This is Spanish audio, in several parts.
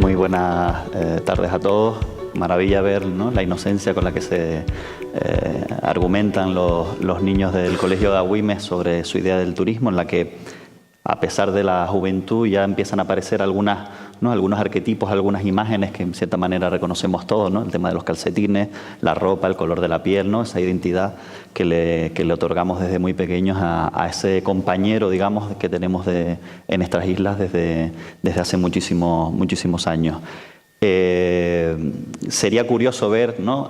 Muy buenas tardes a todos. Maravilla ver, ¿no?, la inocencia con la que se argumentan los niños del Colegio de Agüimes sobre su idea del turismo, en la que, a pesar de la juventud, ya empiezan a aparecer algunos arquetipos, algunas imágenes que en cierta manera reconocemos todos, ¿no? El tema de los calcetines, la ropa, el color de la piel, ¿no? Esa identidad que le otorgamos desde muy pequeños a ese compañero, digamos, que tenemos en nuestras islas desde hace muchísimos años. Sería curioso ver, ¿no?,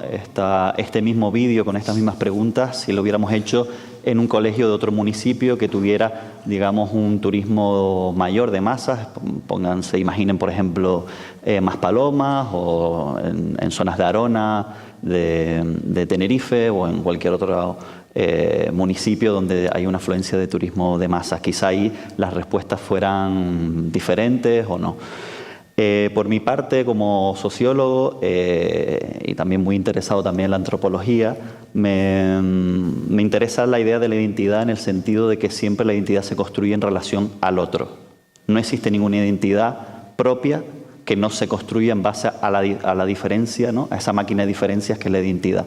este mismo vídeo con estas mismas preguntas si lo hubiéramos hecho en un colegio de otro municipio que tuviera, digamos, un turismo mayor de masas. Imaginen, por ejemplo, Maspalomas o en zonas de Arona, de Tenerife o en cualquier otro municipio donde hay una afluencia de turismo de masas. Quizá ahí las respuestas fueran diferentes o no. Por mi parte, como sociólogo y también muy interesado también en la antropología, me interesa la idea de la identidad en el sentido de que siempre la identidad se construye en relación al otro. No existe ninguna identidad propia que no se construya en base a la diferencia, ¿no?, a esa máquina de diferencias que es la identidad.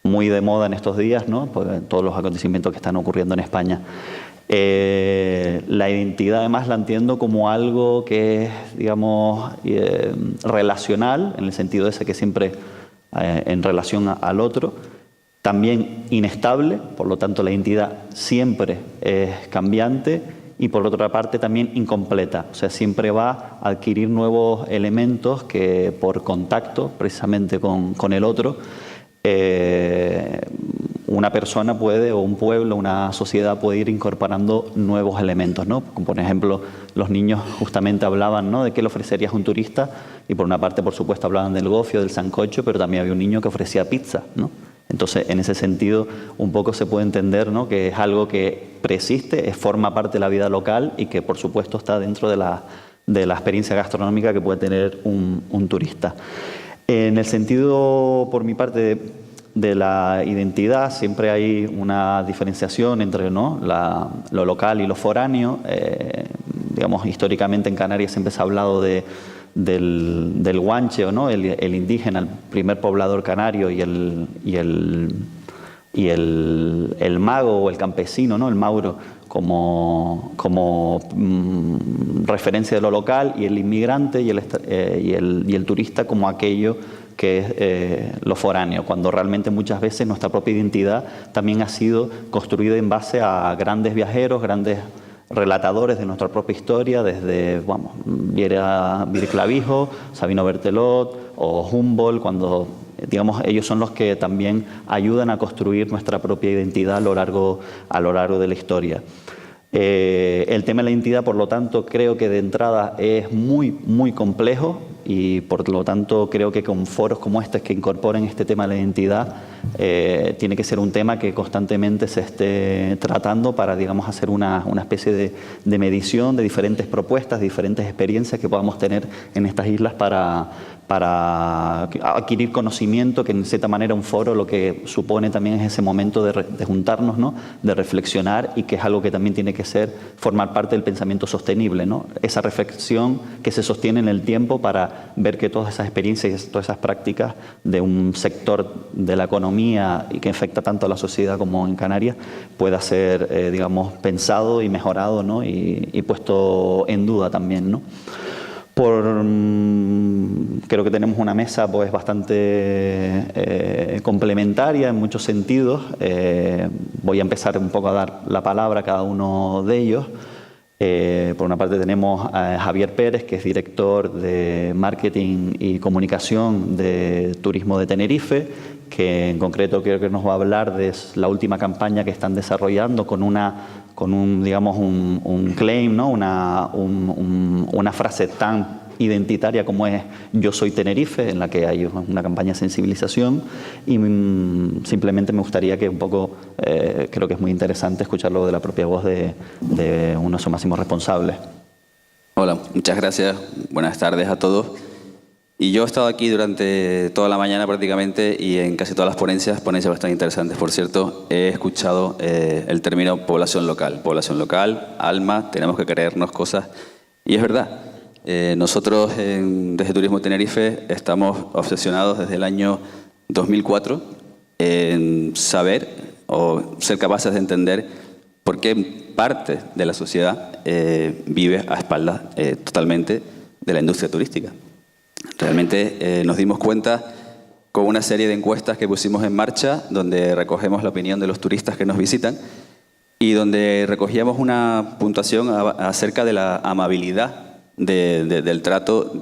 Muy de moda en estos días, ¿no?, por todos los acontecimientos que están ocurriendo en España. La identidad además la entiendo como algo que es, digamos, relacional, en el sentido ese que siempre en relación al otro, también inestable, por lo tanto la identidad siempre es cambiante, y por otra parte también incompleta, o sea, siempre va a adquirir nuevos elementos que por contacto precisamente con el otro, una persona puede, o un pueblo, una sociedad puede ir incorporando nuevos elementos, ¿no? Como por ejemplo, los niños justamente hablaban, ¿no?, de qué le ofrecerías a un turista, y por una parte, por supuesto, hablaban del gofio, del sancocho, pero también había un niño que ofrecía pizza, ¿no? Entonces, en ese sentido, un poco se puede entender, ¿no?, que es algo que preexiste, forma parte de la vida local y que, por supuesto, está dentro de la experiencia gastronómica que puede tener un turista. En el sentido, por mi parte, de la identidad, siempre hay una diferenciación entre, ¿no?, lo local y lo foráneo. Digamos, históricamente en Canarias siempre se ha hablado del guanche, ¿o no?, el indígena, el primer poblador canario, y el mago o el campesino, ¿no?, el mauro, como referencia de lo local, y el inmigrante y el turista como aquello que es lo foráneo, cuando realmente muchas veces nuestra propia identidad también ha sido construida en base a grandes viajeros, grandes relatadores de nuestra propia historia, desde Viera Clavijo, Sabino Bertelot o Humboldt, cuando, digamos, ellos son los que también ayudan a construir nuestra propia identidad a lo largo de la historia. El tema de la identidad, por lo tanto, creo que de entrada es muy complejo, y por lo tanto creo que con foros como este que incorporen este tema de la identidad tiene que ser un tema que constantemente se esté tratando para, digamos, hacer una especie de medición de diferentes propuestas, diferentes experiencias que podamos tener en estas islas para adquirir conocimiento, que en cierta manera un foro lo que supone también es ese momento de juntarnos, ¿no?, de reflexionar, y que es algo que también tiene que formar parte del pensamiento sostenible, ¿no?, esa reflexión que se sostiene en el tiempo para ver que todas esas experiencias y todas esas prácticas de un sector de la economía y que afecta tanto a la sociedad como en Canarias pueda ser, digamos, pensado y mejorado, ¿no?, y puesto en duda también, ¿no? Creo que tenemos una mesa pues bastante complementaria en muchos sentidos. Voy a empezar un poco a dar la palabra a cada uno de ellos. Por una parte tenemos a Javier Pérez, que es director de Marketing y Comunicación de Turismo de Tenerife, que en concreto creo que nos va a hablar de la última campaña que están desarrollando con un claim, ¿no?, una frase tan identitaria como es "Yo soy Tenerife", en la que hay una campaña de sensibilización, y simplemente me gustaría que un poco, creo que es muy interesante escucharlo de la propia voz de uno de sus máximos responsables. Hola, muchas gracias, buenas tardes a todos. Y yo he estado aquí durante toda la mañana prácticamente, y en casi todas las ponencias bastante interesantes, por cierto. He escuchado el término población local, alma, tenemos que creernos cosas, y es verdad. Nosotros desde Turismo Tenerife estamos obsesionados desde el año 2004 en saber o ser capaces de entender por qué parte de la sociedad vive a espaldas totalmente de la industria turística. Realmente nos dimos cuenta con una serie de encuestas que pusimos en marcha, donde recogemos la opinión de los turistas que nos visitan y donde recogíamos una puntuación acerca de la amabilidad del trato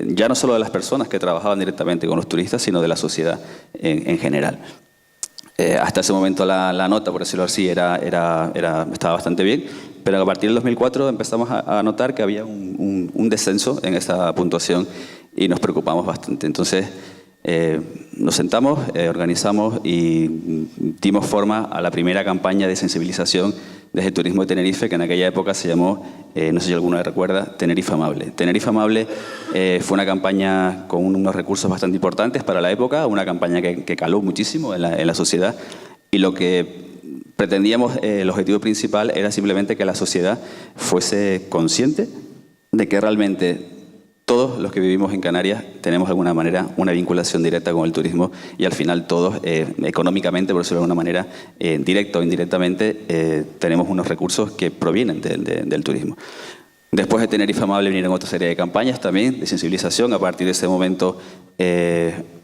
ya no solo de las personas que trabajaban directamente con los turistas, sino de la sociedad en general. Hasta ese momento la nota, por decirlo así, estaba bastante bien, pero a partir del 2004 empezamos a notar que había un descenso en esa puntuación y nos preocupamos bastante. Entonces nos sentamos, organizamos y dimos forma a la primera campaña de sensibilización desde Turismo de Tenerife, que en aquella época se llamó, no sé si alguno recuerda, Tenerife Amable. Tenerife Amable fue una campaña con unos recursos bastante importantes para la época, una campaña que caló muchísimo en la sociedad, y lo que pretendíamos, el objetivo principal era simplemente que la sociedad fuese consciente de que realmente todos los que vivimos en Canarias tenemos de alguna manera una vinculación directa con el turismo y al final todos económicamente, por decirlo de alguna manera, directa o indirectamente, tenemos unos recursos que provienen del turismo. Después de Tenerife Amable vinieron otra serie de campañas también de sensibilización. A partir de ese momento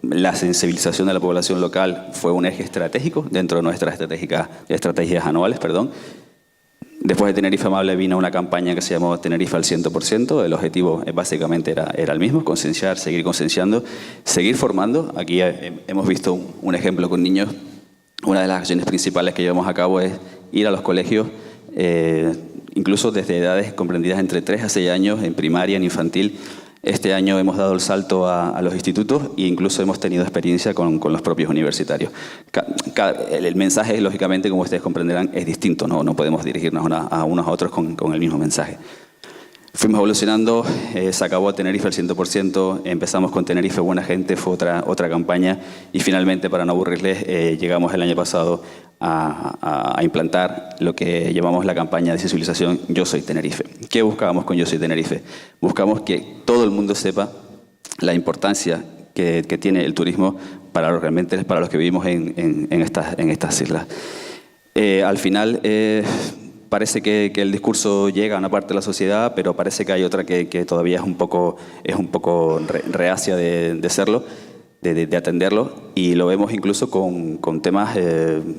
la sensibilización de la población local fue un eje estratégico dentro de nuestras estrategias anuales. Después de Tenerife Amable vino una campaña que se llamó Tenerife al 100%. El objetivo básicamente era el mismo, concienciar, seguir concienciando, seguir formando. Aquí hemos visto un ejemplo con niños. Una de las acciones principales que llevamos a cabo es ir a los colegios, incluso desde edades comprendidas entre 3 a 6 años, en primaria, en infantil. Este año hemos dado el salto a los institutos e incluso hemos tenido experiencia con los propios universitarios. El mensaje, lógicamente, como ustedes comprenderán, es distinto, no podemos dirigirnos a unos a otros con el mismo mensaje. Fuimos evolucionando, se acabó Tenerife al 100%, empezamos con Tenerife Buena Gente, fue otra campaña y finalmente, para no aburrirles, llegamos el año pasado a implantar lo que llamamos la campaña de sensibilización Yo Soy Tenerife. ¿Qué buscábamos con Yo Soy Tenerife? Buscamos que todo el mundo sepa la importancia que tiene el turismo para los que vivimos en estas islas. Al final parece que el discurso llega a una parte de la sociedad, pero parece que hay otra que todavía es un poco reacia de serlo, de atenderlo, y lo vemos incluso con temas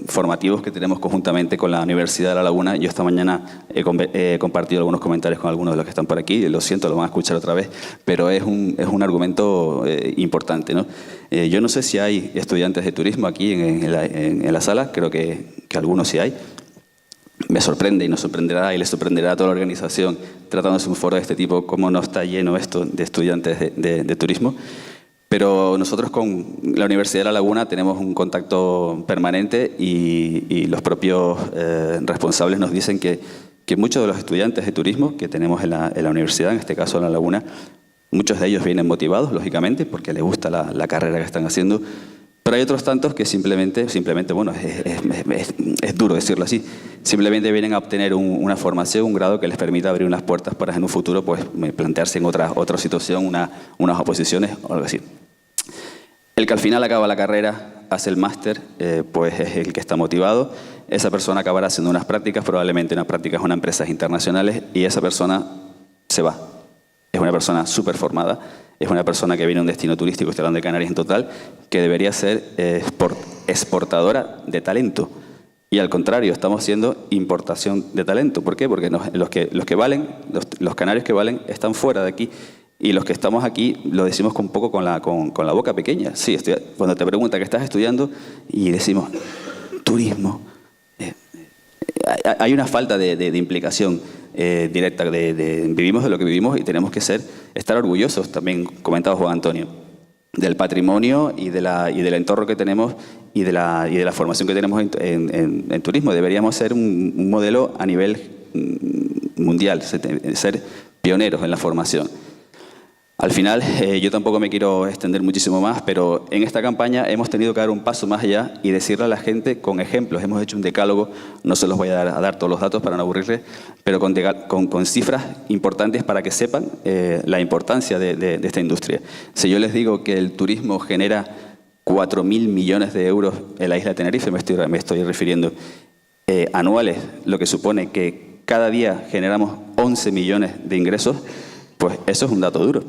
formativos que tenemos conjuntamente con la Universidad de La Laguna. Yo esta mañana he compartido algunos comentarios con algunos de los que están por aquí, lo siento, lo van a escuchar otra vez, pero es un argumento importante, ¿no? Yo no sé si hay estudiantes de turismo aquí en la sala, creo que algunos sí hay. Me sorprende y nos sorprenderá y les sorprenderá a toda la organización, tratándose de un foro de este tipo, cómo no está lleno esto de estudiantes de turismo. Pero nosotros con la Universidad de La Laguna tenemos un contacto permanente y los propios responsables nos dicen que muchos de los estudiantes de turismo que tenemos en la universidad, en este caso en La Laguna, muchos de ellos vienen motivados, lógicamente, porque les gusta la carrera que están haciendo. Pero hay otros tantos que simplemente bueno, es duro decirlo así, simplemente vienen a obtener una formación, un grado que les permita abrir unas puertas para en un futuro pues plantearse en otra situación, unas oposiciones o algo así. El que al final acaba la carrera, hace el máster, pues es el que está motivado. Esa persona acabará haciendo unas prácticas, probablemente unas prácticas en empresas internacionales, y esa persona se va. Es una persona súper formada. Es una persona que viene a un destino turístico, estoy hablando de Canarias en total, que debería ser exportadora de talento. Y al contrario, estamos haciendo importación de talento. ¿Por qué? Porque los que valen, los canarios que valen, están fuera de aquí. Y los que estamos aquí lo decimos un poco con la boca pequeña. Sí, cuando te preguntan qué estás estudiando y decimos turismo, hay una falta de implicación directa. Vivimos de lo que vivimos y tenemos que estar orgullosos, también comentaba Juan Antonio, del patrimonio y del entorno que tenemos y de la formación que tenemos en turismo. Deberíamos ser un modelo a nivel mundial, ser pioneros en la formación. Al final, yo tampoco me quiero extender muchísimo más, pero en esta campaña hemos tenido que dar un paso más allá y decirle a la gente con ejemplos. Hemos hecho un decálogo, no se los voy a dar todos los datos para no aburrirles, pero con cifras importantes para que sepan la importancia de esta industria. Si yo les digo que el turismo genera 4.000 millones de euros en la isla de Tenerife, me estoy refiriendo, anuales, lo que supone que cada día generamos 11 millones de ingresos, pues eso es un dato duro.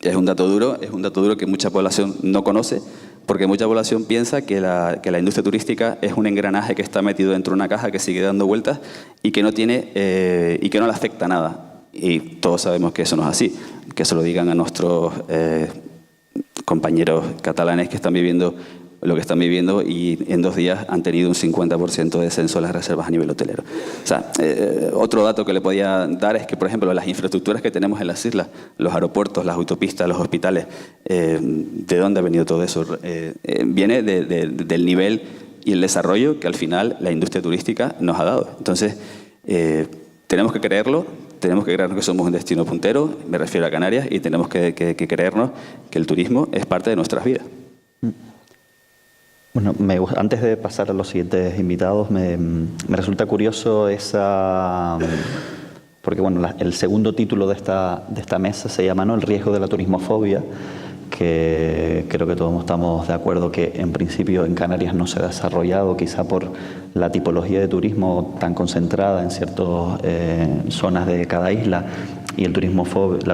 Es un dato duro que mucha población no conoce, porque mucha población piensa que la industria turística es un engranaje que está metido dentro de una caja que sigue dando vueltas y que no le afecta nada. Y todos sabemos que eso no es así. Que se lo digan a nuestros compañeros catalanes que están viviendo lo que están viviendo, y en 2 días han tenido un 50% de descenso de las reservas a nivel hotelero. O sea, otro dato que le podía dar es que, por ejemplo, las infraestructuras que tenemos en las islas, los aeropuertos, las autopistas, los hospitales, ¿de dónde ha venido todo eso? Viene del nivel y el desarrollo que al final la industria turística nos ha dado. Entonces, tenemos que creerlo. Tenemos que creernos que somos un destino puntero, me refiero a Canarias, y tenemos que creernos que el turismo es parte de nuestras vidas. Bueno, antes de pasar a los siguientes invitados, me resulta curioso porque bueno, el segundo título de esta mesa se llama, ¿no?, el riesgo de la turismofobia, que creo que todos estamos de acuerdo que en principio en Canarias no se ha desarrollado, quizá por la tipología de turismo tan concentrada en ciertas zonas de cada isla, y la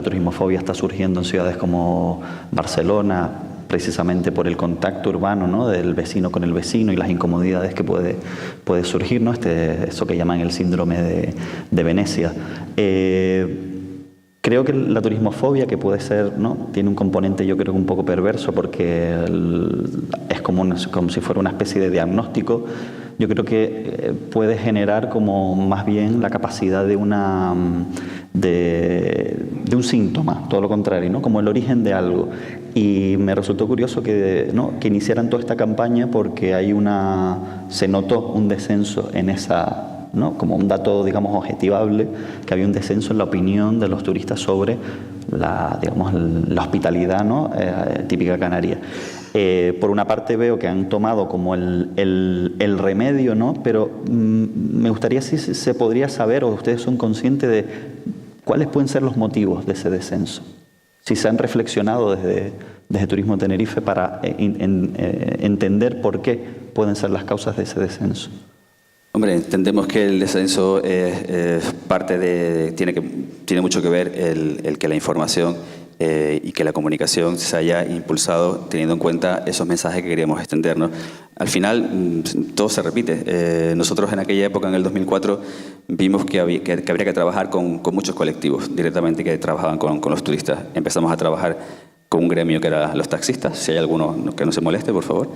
turismofobia está surgiendo en ciudades como Barcelona, precisamente por el contacto urbano, ¿no?, del vecino con el vecino y las incomodidades que puede surgir, ¿no?, eso que llaman el síndrome de Venecia. Creo que la turismofobia, que puede ser, ¿no?, tiene un componente, yo creo, un poco perverso, porque es como si fuera una especie de diagnóstico. Yo creo que puede generar como más bien la capacidad de un síntoma, todo lo contrario, ¿no?, como el origen de algo. Y me resultó curioso que iniciaran toda esta campaña, porque se notó un descenso en esa, ¿no?, como un dato, digamos, objetivable, que había un descenso en la opinión de los turistas sobre la hospitalidad, ¿no?, típica canaria. Por una parte veo que han tomado como el remedio, ¿no?, pero me gustaría si se podría saber, o ustedes son conscientes de cuáles pueden ser los motivos de ese descenso. Si se han reflexionado desde Turismo Tenerife para entender por qué pueden ser las causas de ese descenso. Hombre, entendemos que el descenso tiene mucho que ver el que la información y que la comunicación se haya impulsado teniendo en cuenta esos mensajes que queríamos extendernos. Al final, todo se repite. Nosotros en aquella época, en el 2004, vimos que habría que trabajar con muchos colectivos directamente que trabajaban con los turistas. Empezamos a trabajar con un gremio que era los taxistas. Si hay alguno que no se moleste, por favor.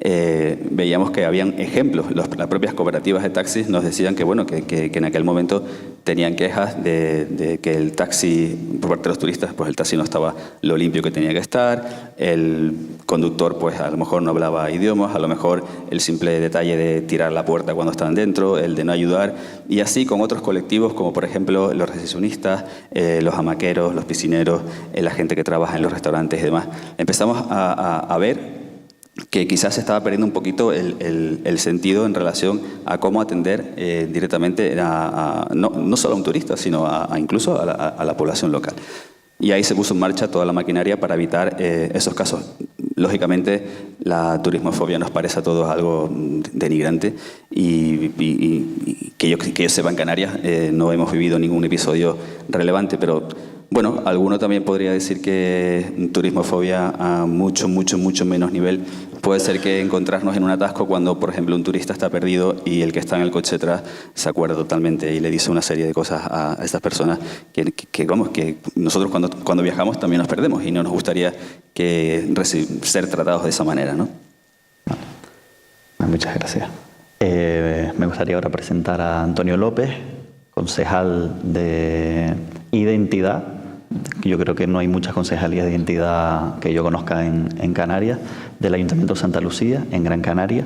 Veíamos que habían ejemplos. Las propias cooperativas de taxis nos decían que, bueno, que en aquel momento tenían quejas de que el taxi, por parte de los turistas, pues el taxi no estaba lo limpio que tenía que estar, el conductor pues a lo mejor no hablaba idiomas, a lo mejor el simple detalle de tirar la puerta cuando estaban dentro, el de no ayudar, y así con otros colectivos como por ejemplo los recepcionistas, los hamaqueros, los piscineros, la gente que trabaja en los restaurantes y demás. Empezamos a ver que quizás se estaba perdiendo un poquito el sentido en relación a cómo atender directamente no solo a un turista, sino incluso a la población local. Y ahí se puso en marcha toda la maquinaria para evitar esos casos. Lógicamente, la turismofobia nos parece a todos algo denigrante y que yo sepa, en Canarias no hemos vivido ningún episodio relevante, pero bueno, alguno también podría decir que turismofobia a mucho menos nivel puede ser que encontrarnos en un atasco cuando, por ejemplo, un turista está perdido y el que está en el coche detrás se acuerda totalmente y le dice una serie de cosas a estas personas que nosotros cuando viajamos también nos perdemos y no nos gustaría ser tratados de esa manera, ¿no? Muchas gracias. Me gustaría ahora presentar a Antonio López, concejal de Identidad Yo creo que no hay muchas concejalías de identidad que yo conozca en Canarias, del Ayuntamiento de Santa Lucía, en Gran Canaria,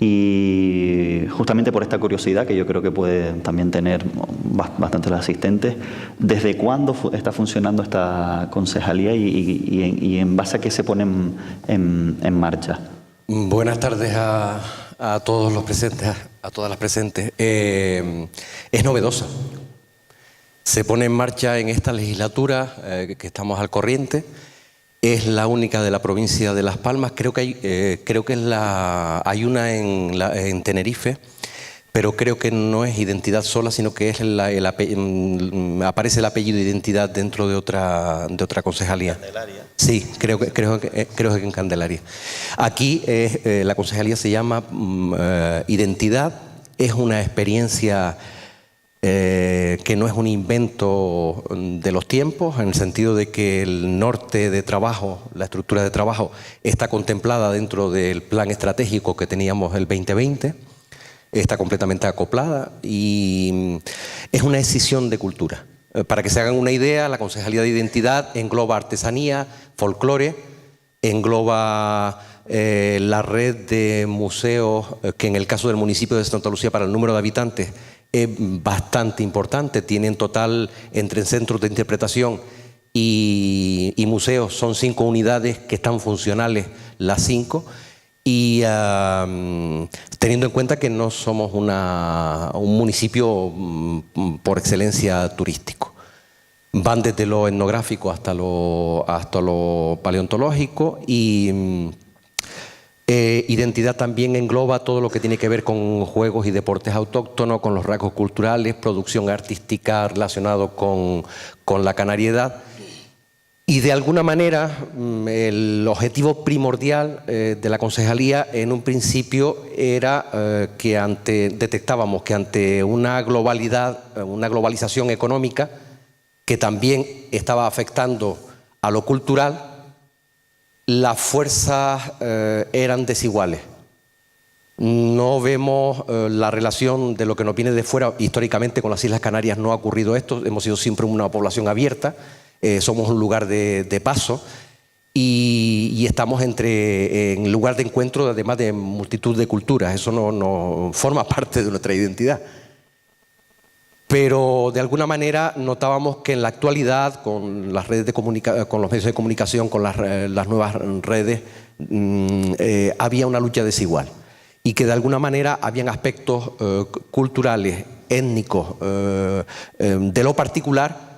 y justamente por esta curiosidad que yo creo que puede también tener bastantes asistentes, ¿desde cuándo está funcionando esta concejalía y en base a qué se pone en marcha? Buenas tardes a todos los presentes, a todas las presentes. Es novedosa. Se pone en marcha en esta legislatura, que estamos al corriente. Es la única de la provincia de Las Palmas. Creo que hay una en Tenerife, pero creo que no es identidad sola, sino que es aparece el apellido de identidad dentro de otra concejalía. ¿Candelaria? Sí, creo que en Candelaria. Aquí la concejalía se llama Identidad. Es una experiencia que no es un invento de los tiempos, en el sentido de que el norte de trabajo, la estructura de trabajo, está contemplada dentro del plan estratégico que teníamos el 2020, está completamente acoplada y es una escisión de cultura. Para que se hagan una idea, la Concejalía de Identidad engloba artesanía, folclore, engloba la red de museos, que en el caso del municipio de Santa Lucía, para el número de habitantes, es bastante importante. Tiene en total, entre centros de interpretación y museos, son 5 unidades que están funcionales, las 5, y teniendo en cuenta que no somos un municipio por excelencia turístico. Van desde lo etnográfico hasta lo paleontológico, y Identidad también engloba todo lo que tiene que ver con juegos y deportes autóctonos, con los rasgos culturales, producción artística relacionado con la canariedad. Y de alguna manera el objetivo primordial de la concejalía en un principio era que detectábamos que ante una globalización económica que también estaba afectando a lo cultural, las fuerzas eran desiguales. No vemos la relación de lo que nos viene de fuera. Históricamente con las Islas Canarias no ha ocurrido esto, hemos sido siempre una población abierta, somos un lugar de paso y estamos en lugar de encuentro, además de multitud de culturas. Eso no forma parte de nuestra identidad. Pero de alguna manera notábamos que en la actualidad, con las redes con los medios de comunicación, con las nuevas redes, había una lucha desigual y que de alguna manera habían aspectos culturales, étnicos, de lo particular,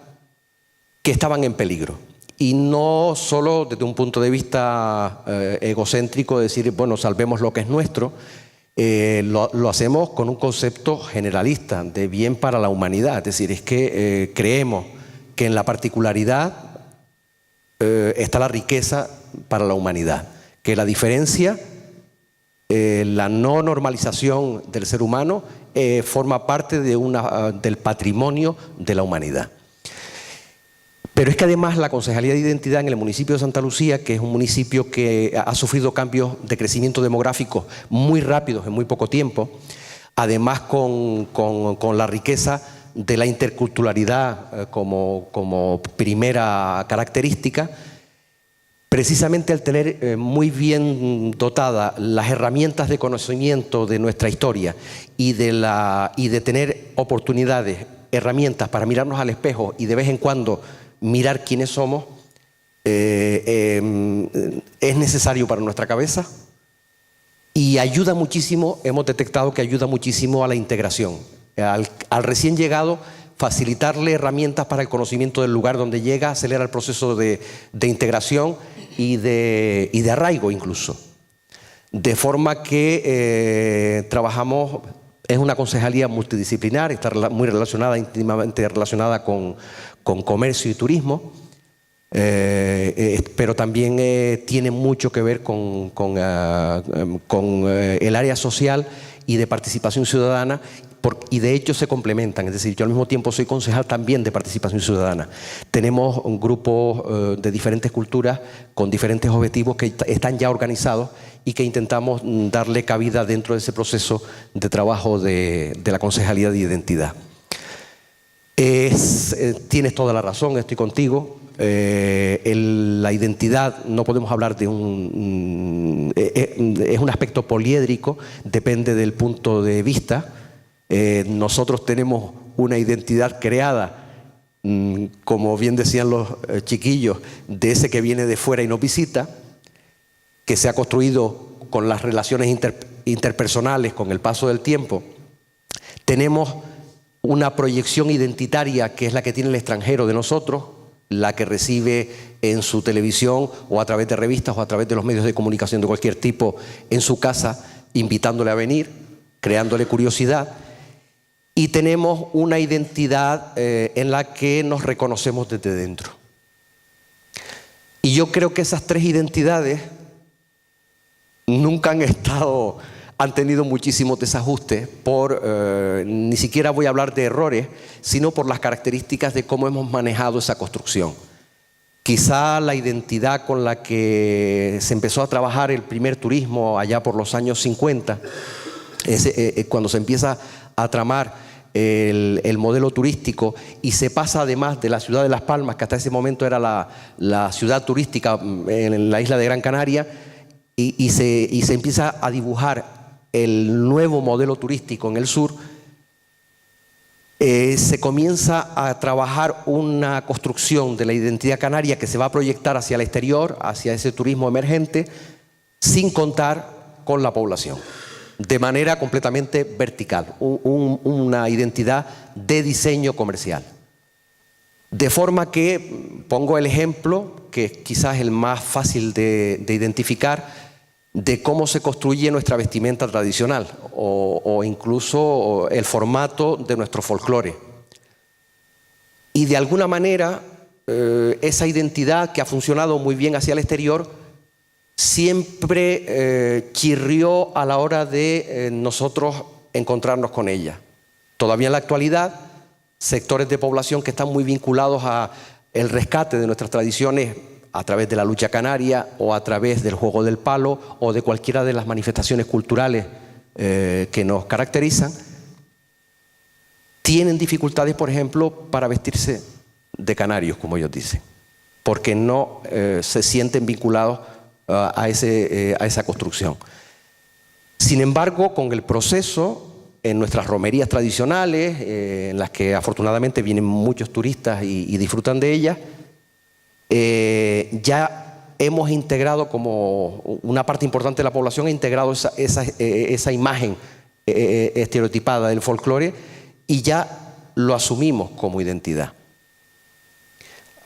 que estaban en peligro. Y no solo desde un punto de vista egocéntrico, de decir, bueno, salvemos lo que es nuestro. Lo hacemos con un concepto generalista de bien para la humanidad. Es decir, es que creemos que en la particularidad está la riqueza para la humanidad, que la diferencia, la no normalización del ser humano forma parte del patrimonio de la humanidad. Pero es que además la Concejalía de Identidad en el municipio de Santa Lucía, que es un municipio que ha sufrido cambios de crecimiento demográfico muy rápidos en muy poco tiempo, además con la riqueza de la interculturalidad como primera característica, precisamente al tener muy bien dotadas las herramientas de conocimiento de nuestra historia y de tener oportunidades, herramientas para mirarnos al espejo y de vez en cuando mirar quiénes somos, es necesario para nuestra cabeza y ayuda muchísimo. Hemos detectado que ayuda muchísimo a la integración. Al recién llegado, facilitarle herramientas para el conocimiento del lugar donde llega, acelera el proceso de integración y de arraigo incluso. De forma que trabajamos, es una concejalía multidisciplinar, está muy relacionada, íntimamente relacionada con comercio y turismo, pero también tiene mucho que ver con el área social y de participación ciudadana, y de hecho se complementan. Es decir, yo al mismo tiempo soy concejal también de participación ciudadana. Tenemos un grupo de diferentes culturas con diferentes objetivos que están ya organizados y que intentamos darle cabida dentro de ese proceso de trabajo de la Concejalía de Identidad. Tienes toda la razón, estoy contigo. La identidad, no podemos hablar de es un aspecto poliédrico, depende del punto de vista. Nosotros tenemos una identidad creada, como bien decían los chiquillos, de ese que viene de fuera y nos visita, que se ha construido con las relaciones interpersonales, con el paso del tiempo. Tenemos una proyección identitaria que es la que tiene el extranjero de nosotros, la que recibe en su televisión o a través de revistas o a través de los medios de comunicación de cualquier tipo en su casa, invitándole a venir, creándole curiosidad. Y tenemos una identidad en la que nos reconocemos desde dentro. Y yo creo que esas tres identidades nunca han tenido muchísimos desajustes ni siquiera voy a hablar de errores, sino por las características de cómo hemos manejado esa construcción. Quizá la identidad con la que se empezó a trabajar el primer turismo allá por los años 50, cuando se empieza a tramar el modelo turístico y se pasa además de la ciudad de Las Palmas, que hasta ese momento era la ciudad turística en la isla de Gran Canaria, y se empieza a dibujar el nuevo modelo turístico en el sur, se comienza a trabajar una construcción de la identidad canaria que se va a proyectar hacia el exterior, hacia ese turismo emergente, sin contar con la población, de manera completamente vertical, una identidad de diseño comercial. De forma que, pongo el ejemplo, que quizás es el más fácil de identificar, de cómo se construye nuestra vestimenta tradicional o incluso el formato de nuestro folclore. Y de alguna manera esa identidad que ha funcionado muy bien hacia el exterior siempre chirrió a la hora de nosotros encontrarnos con ella. Todavía en la actualidad, sectores de población que están muy vinculados al rescate de nuestras tradiciones a través de la lucha canaria o a través del juego del palo o de cualquiera de las manifestaciones culturales que nos caracterizan, tienen dificultades, por ejemplo, para vestirse de canarios, como ellos dicen, porque no se sienten vinculados a esa construcción. Sin embargo, con el proceso, en nuestras romerías tradicionales, en las que afortunadamente vienen muchos turistas y disfrutan de ellas, ya hemos integrado como una parte importante de la población, ha integrado esa imagen estereotipada del folclore y ya lo asumimos como identidad.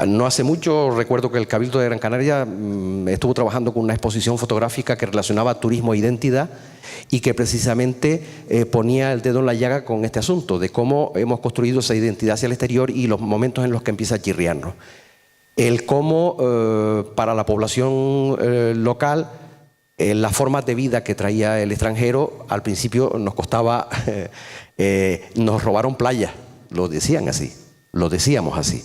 No hace mucho recuerdo que el Cabildo de Gran Canaria estuvo trabajando con una exposición fotográfica que relacionaba turismo e identidad y que precisamente ponía el dedo en la llaga con este asunto de cómo hemos construido esa identidad hacia el exterior y los momentos en los que empieza a chirriarnos. El cómo para la población local las formas de vida que traía el extranjero al principio nos costaba, nos robaron playas, lo decían así, lo decíamos así.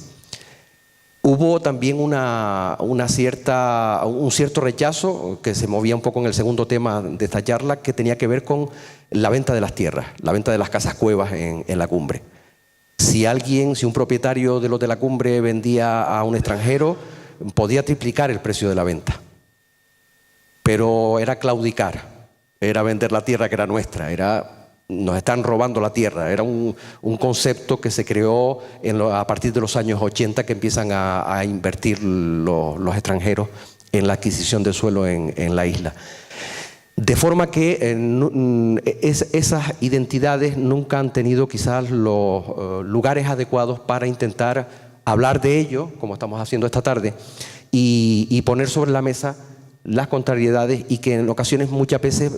Hubo también un cierto rechazo que se movía un poco en el segundo tema de esta charla, que tenía que ver con la venta de las tierras, la venta de las casas cuevas en la cumbre. Si un propietario de los de la cumbre vendía a un extranjero, podía triplicar el precio de la venta. Pero era claudicar, era vender la tierra que era nuestra, nos están robando la tierra. Era un concepto que se creó a partir de los años 80, que empiezan a invertir los extranjeros en la adquisición de suelo en la isla. De forma que esas identidades nunca han tenido quizás los lugares adecuados para intentar hablar de ello, como estamos haciendo esta tarde, y poner sobre la mesa las contrariedades y que en ocasiones muchas veces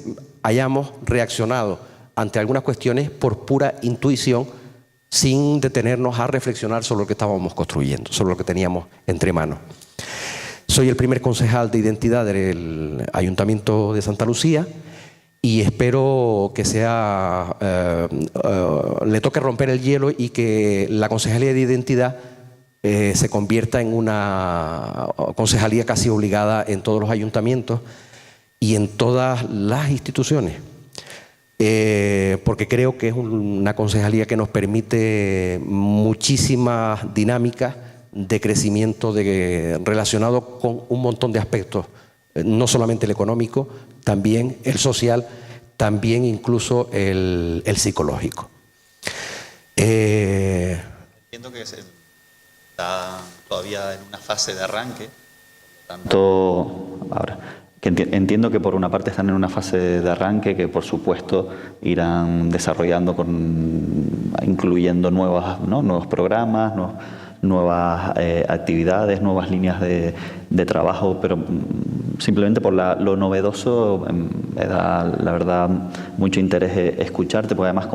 hayamos reaccionado ante algunas cuestiones por pura intuición sin detenernos a reflexionar sobre lo que estábamos construyendo, sobre lo que teníamos entre manos. Soy el primer concejal de identidad del Ayuntamiento de Santa Lucía y espero que le toque romper el hielo y que la Concejalía de Identidad se convierta en una concejalía casi obligada en todos los ayuntamientos y en todas las instituciones. porque creo que es una concejalía que nos permite muchísimas dinámicas de crecimiento relacionado con un montón de aspectos, no solamente el económico, también el social, también incluso el psicológico. Entiendo que está todavía en una fase de arranque, entiendo que por una parte están en una fase de arranque que por supuesto irán desarrollando incluyendo nuevos programas, nuevas actividades, nuevas líneas de trabajo, pero simplemente por lo novedoso me da, la verdad, mucho interés escucharte, porque además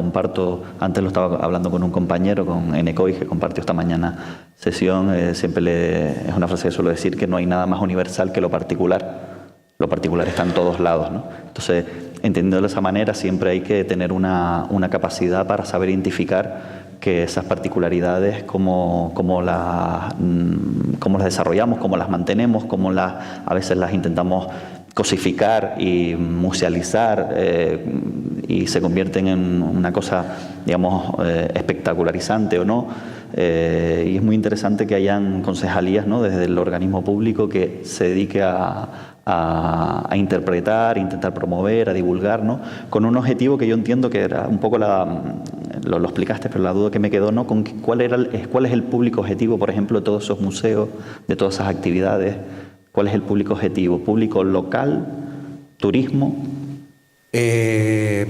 antes lo estaba hablando con un compañero, con Enecoy, que compartió esta mañana sesión, es una frase que suelo decir, que no hay nada más universal que lo particular. Lo particular está en todos lados, ¿no? Entonces, entendiendo de esa manera, siempre hay que tener una capacidad para saber identificar que esas particularidades, cómo las desarrollamos, cómo las mantenemos, a veces las intentamos cosificar y musealizar y se convierten en una cosa, digamos, espectacularizante o no. Y es muy interesante que hayan concejalías, ¿no?, desde el organismo público que se dedique a interpretar, a intentar promover, a divulgar, ¿no?, con un objetivo que yo entiendo que era un poco lo explicaste, pero la duda que me quedó, ¿no?, con cuál es el público objetivo, por ejemplo, de todos esos museos, de todas esas actividades. ¿Cuál es el público objetivo? ¿Público local? ¿Turismo?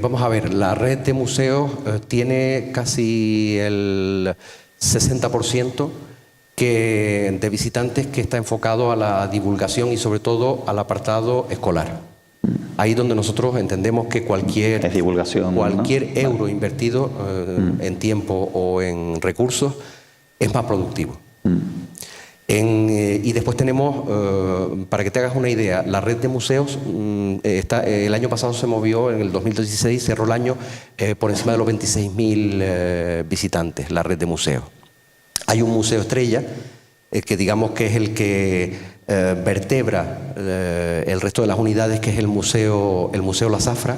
Vamos a ver, la red de museos tiene casi el 60% de visitantes que está enfocado a la divulgación y sobre todo al apartado escolar. Ahí donde nosotros entendemos que cualquier divulgación, cualquier ¿no? euro invertido en tiempo o en recursos es más productivo. Y después tenemos, para que te hagas una idea, la red de museos, el año pasado se movió, en el 2016 cerró el año por encima de los 26.000 visitantes, la red de museos. Hay un museo estrella, que digamos que es el que vertebra el resto de las unidades, que es el museo La Zafra,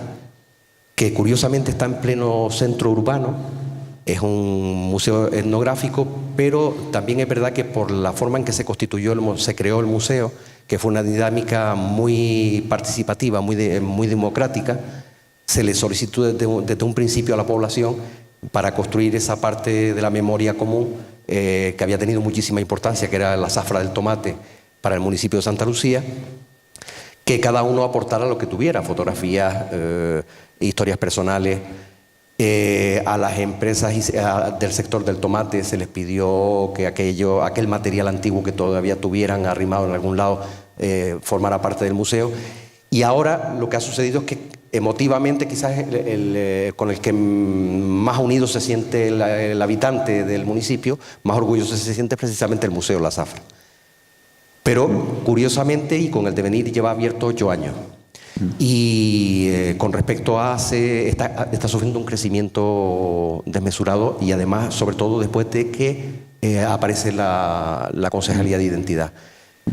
que curiosamente está en pleno centro urbano. Es un museo etnográfico, pero también es verdad que por la forma en que se creó el museo, que fue una dinámica muy participativa, muy democrática, se le solicitó desde un principio a la población para construir esa parte de la memoria común que había tenido muchísima importancia, que era la zafra del tomate para el municipio de Santa Lucía, que cada uno aportara lo que tuviera, fotografías, historias personales. A las empresas del sector del tomate se les pidió que aquel material antiguo que todavía tuvieran arrimado en algún lado formara parte del museo. Y ahora lo que ha sucedido es que emotivamente quizás con el que más unido se siente el habitante del municipio, más orgulloso se siente precisamente el Museo La Zafra. Pero curiosamente, y con el devenir, lleva abierto 8 años. Y con respecto a está sufriendo un crecimiento desmesurado, y además, sobre todo después de que aparece la Concejalía de Identidad.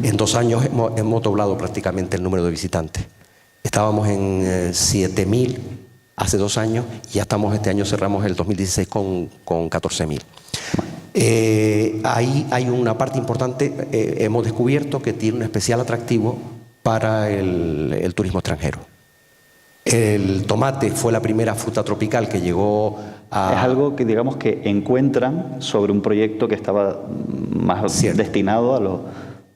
En 2 años hemos doblado prácticamente el número de visitantes. Estábamos en 7.000 hace 2 años y ya estamos, este año cerramos el 2016 con 14.000. Ahí hay una parte importante, hemos descubierto que tiene un especial atractivo para el turismo extranjero. El tomate fue la primera fruta tropical que llegó a... Es algo que, digamos, que encuentran sobre un proyecto que estaba más destinado a lo...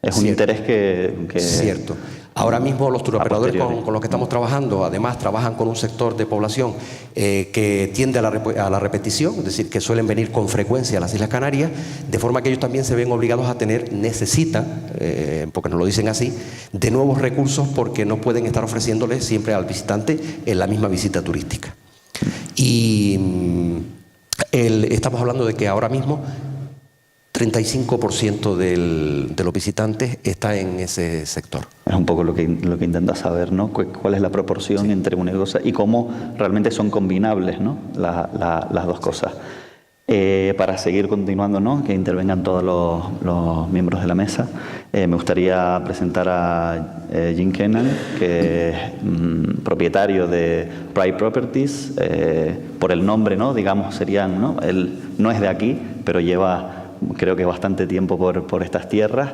Es un interés que... Cierto. Ahora mismo los turoperadores con los que estamos trabajando, además trabajan con un sector de población que tiende a la repetición, es decir, que suelen venir con frecuencia a las Islas Canarias, de forma que ellos también se ven obligados a necesitan, porque nos lo dicen así, de nuevos recursos, porque no pueden estar ofreciéndoles siempre al visitante en la misma visita turística. Y estamos hablando de que ahora mismo 35% de los visitantes está en ese sector. Es un poco lo que intentas saber, ¿no? ¿Cuál es la proporción entre una y cosa y cómo realmente son combinables, ¿no?, las dos cosas? Para seguir continuando, ¿no? Que intervengan todos los miembros de la mesa, me gustaría presentar a Jim Kennan, que es propietario de Pride Properties. Por el nombre, ¿no? Digamos, serían, ¿no? Él no es de aquí, pero lleva, creo que bastante tiempo por estas tierras,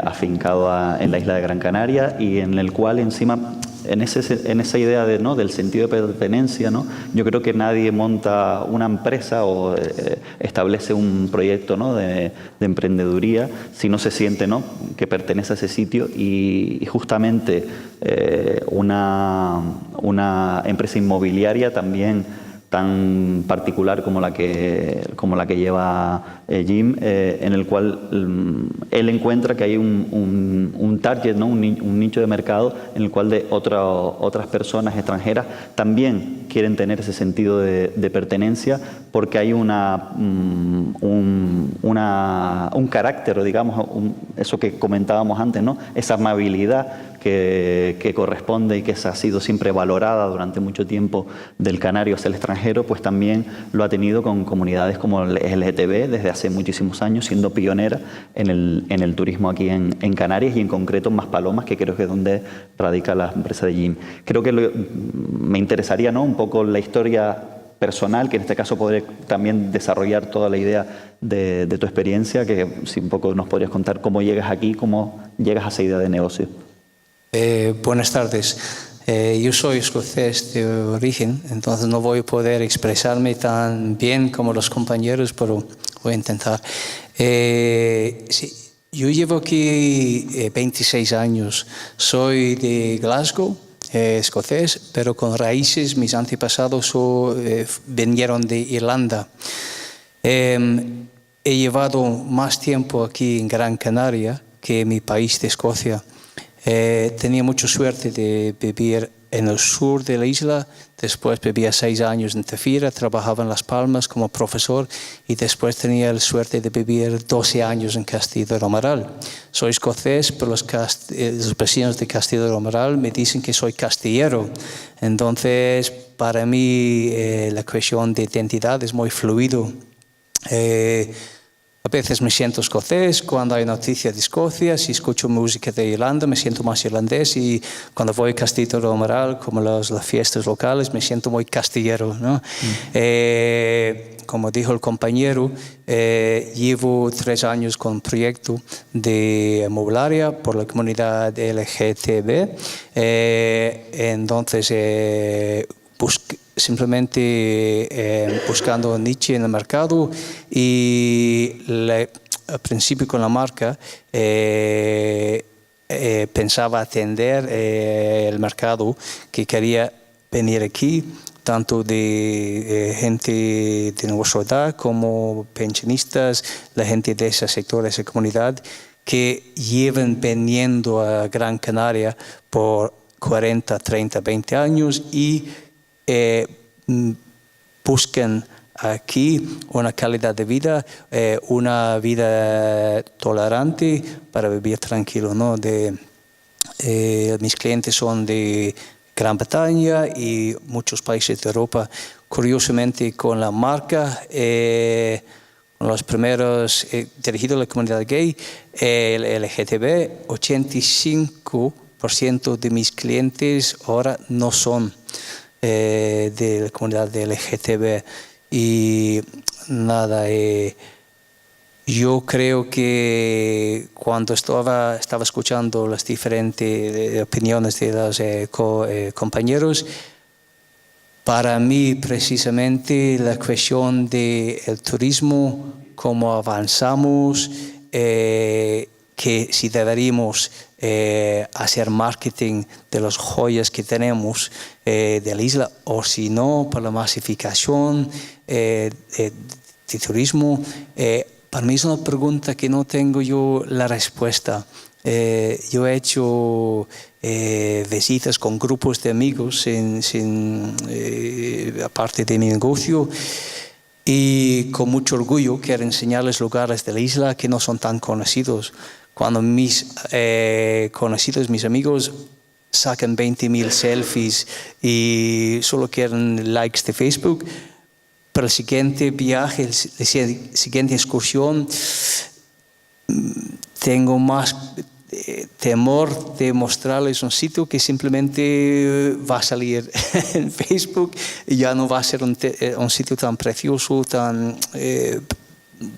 afincado en la isla de Gran Canaria, y en el cual encima, en esa idea ¿no? del sentido de pertenencia, ¿no? Yo creo que nadie monta una empresa o establece un proyecto, ¿no? de emprendeduría si no se siente, ¿no? que pertenece a ese sitio, y justamente una empresa inmobiliaria también tan particular como la que lleva Jim, en el cual él encuentra que hay un target, ¿no? un nicho de mercado en el cual otras personas extranjeras también quieren tener ese sentido de pertenencia, porque hay un carácter, o digamos, eso que comentábamos antes, ¿no? esa amabilidad que corresponde y que ha sido siempre valorada durante mucho tiempo del canario hacia el extranjero, pues también lo ha tenido con comunidades como el LGTB desde hace muchísimos años, siendo pionera en el turismo aquí en Canarias, y en concreto en Maspalomas, que creo que es donde radica la empresa de Jim. Creo que me interesaría, ¿no? un poco la historia personal, que en este caso podré también desarrollar toda la idea de tu experiencia, que si un poco nos podrías contar cómo llegas aquí, cómo llegas a esa idea de negocio. Buenas tardes. Yo soy escocés de origen, entonces no voy a poder expresarme tan bien como los compañeros, pero voy a intentar. Sí, yo llevo aquí 26 años. Soy de Glasgow, escocés, pero con raíces, mis antepasados vinieron de Irlanda. He llevado más tiempo aquí en Gran Canaria que en mi país de Escocia. Tenía mucha suerte de vivir en el sur de la isla, después vivía 6 años en Tefira, trabajaba en Las Palmas como profesor, y después tenía la suerte de vivir 12 años en Castillo de Romeral. Soy escocés, pero los vecinos de Castillo de Romeral me dicen que soy castillero. Entonces, para mí la cuestión de identidad es muy fluido. A veces me siento escocés cuando hay noticias de Escocia, si escucho música de Irlanda me siento más irlandés, y cuando voy a Castillo de Romeral, como las fiestas locales, me siento muy castillero, ¿no? Como dijo el compañero, llevo 3 años con un proyecto de mobiliaria por la comunidad LGTB, entonces simplemente buscando un nicho en el mercado, y al principio con la marca pensaba atender el mercado que quería venir aquí, tanto de gente de nuestra edad como pensionistas, la gente de ese sector, de esa comunidad, que llevan viniendo a Gran Canaria por 40, 30, 20 años y buscan aquí una calidad de vida, una vida tolerante para vivir tranquilo, ¿no? Mis clientes son de Gran Bretaña y muchos países de Europa. Curiosamente, con la marca, los primeros dirigidos a la comunidad gay, el LGTB, 85% de mis clientes ahora no son de la comunidad de LGTB. Y nada, yo creo que cuando estaba escuchando las diferentes opiniones de los compañeros, para mí precisamente la cuestión del turismo, cómo avanzamos, que si deberíamos hacer marketing de las joyas que tenemos de la isla, o si no, por la masificación de turismo. Para mí es una pregunta que no tengo yo la respuesta. Yo he hecho visitas con grupos de amigos aparte de mi negocio, y con mucho orgullo quiero enseñarles lugares de la isla que no son tan conocidos. Cuando mis conocidos, mis amigos, sacan 20.000 selfies y solo quieren likes de Facebook, para el siguiente viaje, la siguiente excursión, tengo más temor de mostrarles un sitio que simplemente va a salir en Facebook y ya no va a ser un sitio tan precioso, tan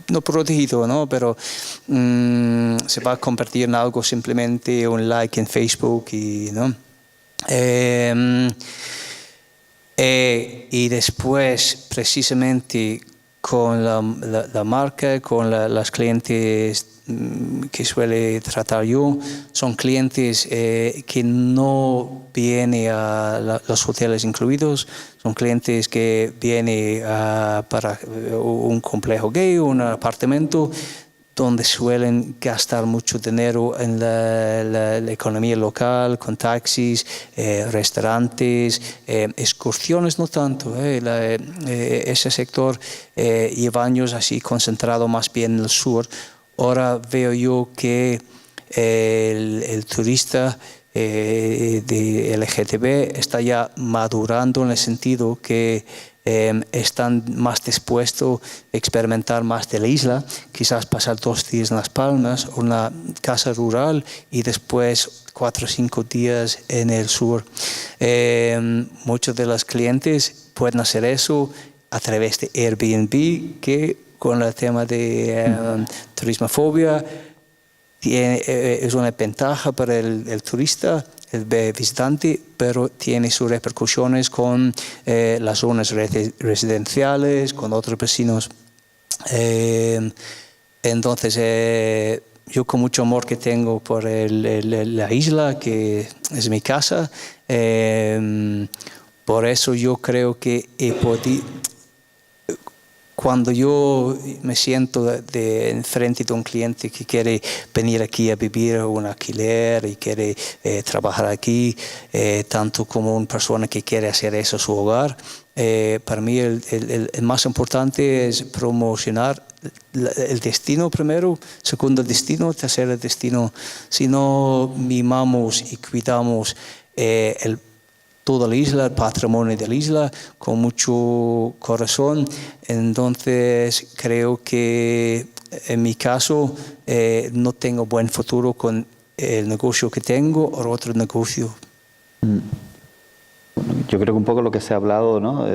no protegido, ¿no? Pero se va a convertir en algo simplemente un like en Facebook y, ¿no? Y después, precisamente con la marca, con las clientes que suele tratar yo, son clientes que no vienen a los hoteles incluidos, son clientes que vienen para un complejo gay, un apartamento, donde suelen gastar mucho dinero en la economía local, con taxis, restaurantes, excursiones no tanto. Ese sector lleva años así concentrado más bien en el sur. Ahora veo yo que el turista de LGTB está ya madurando en el sentido que están más dispuestos a experimentar más de la isla, quizás pasar 2 días en Las Palmas, una casa rural y después 4 o 5 días en el sur. Muchos de los clientes pueden hacer eso a través de Airbnb, que con el tema de turismofobia es una ventaja para el turista, el visitante, pero tiene sus repercusiones con las zonas residenciales, con otros vecinos. Entonces, yo con mucho amor que tengo por la isla, que es mi casa, por eso yo creo que he podido... Cuando yo me siento enfrente de un cliente que quiere venir aquí a vivir un alquiler y quiere trabajar aquí, tanto como una persona que quiere hacer eso su hogar, para mí el más importante es promocionar el destino primero, segundo el destino, tercero el destino. Si no mimamos y cuidamos toda la isla, el patrimonio de la isla, con mucho corazón, entonces creo que en mi caso no tengo buen futuro con el negocio que tengo o otro negocio. Yo creo que un poco lo que se ha hablado, ¿no?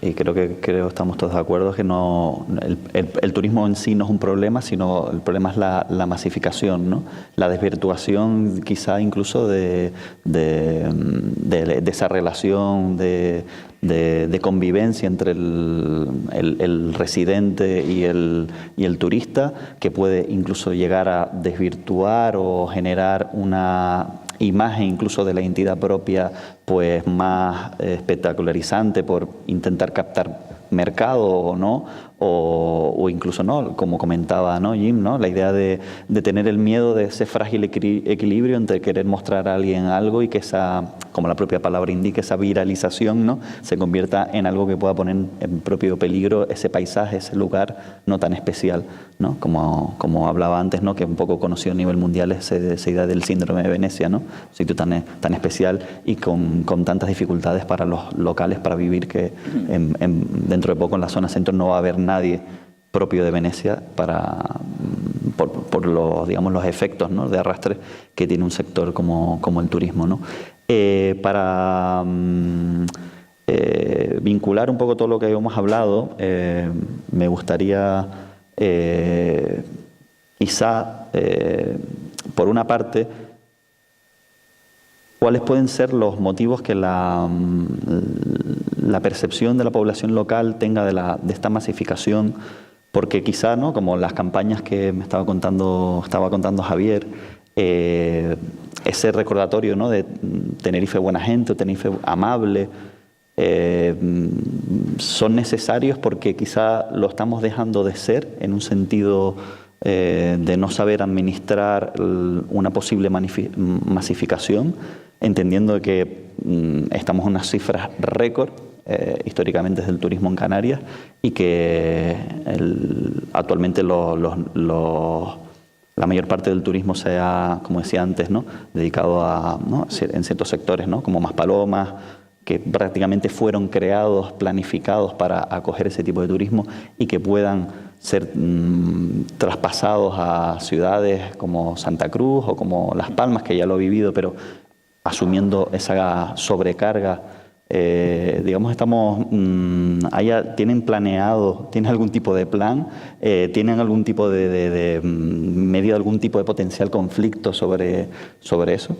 Y creo que estamos todos de acuerdo, es que no, el turismo en sí no es un problema, sino el problema es la masificación, ¿no? La desvirtuación quizá incluso de esa relación de convivencia entre el residente y el turista, que puede incluso llegar a desvirtuar o generar una imagen incluso de la identidad propia pues más espectacularizante por intentar captar mercado o no, o incluso no, como comentaba, ¿no, Jim, ¿no? La idea de tener el miedo de ese frágil equilibrio entre querer mostrar a alguien algo y que esa, como la propia palabra indica, esa viralización, ¿no?, se convierta en algo que pueda poner en propio peligro ese paisaje, ese lugar no tan especial, ¿no? Como hablaba antes, ¿no?, que un poco conocido a nivel mundial esa idea del síndrome de Venecia, ¿no? Un sitio tan especial y con tantas dificultades para los locales para vivir, que dentro de poco en la zona centro no va a haber nadie propio de Venecia por los, digamos, los efectos, ¿no?, de arrastre que tiene un sector como el turismo, ¿no? Para vincular un poco todo lo que hemos hablado, me gustaría quizá, por una parte, ¿cuáles pueden ser los motivos que la percepción de la población local tenga de esta masificación? Porque quizá, ¿no?, como las campañas que me estaba contando Javier, ese recordatorio, ¿no?, de Tenerife buena gente o Tenerife amable, son necesarios porque quizá lo estamos dejando de ser en un sentido de no saber administrar una posible masificación, entendiendo que estamos en unas cifras récord históricamente del turismo en Canarias y que actualmente la mayor parte del turismo se ha, como decía antes, ¿no?, dedicado a, ¿no?, en ciertos sectores, ¿no?, como Maspalomas, que prácticamente fueron creados, planificados para acoger ese tipo de turismo y que puedan ser traspasados a ciudades como Santa Cruz o como Las Palmas, que ya lo he vivido, pero asumiendo esa sobrecarga. Digamos, ¿tienen planeado, tienen algún tipo de plan? ¿Tienen algún tipo de medio, algún tipo de potencial conflicto sobre eso?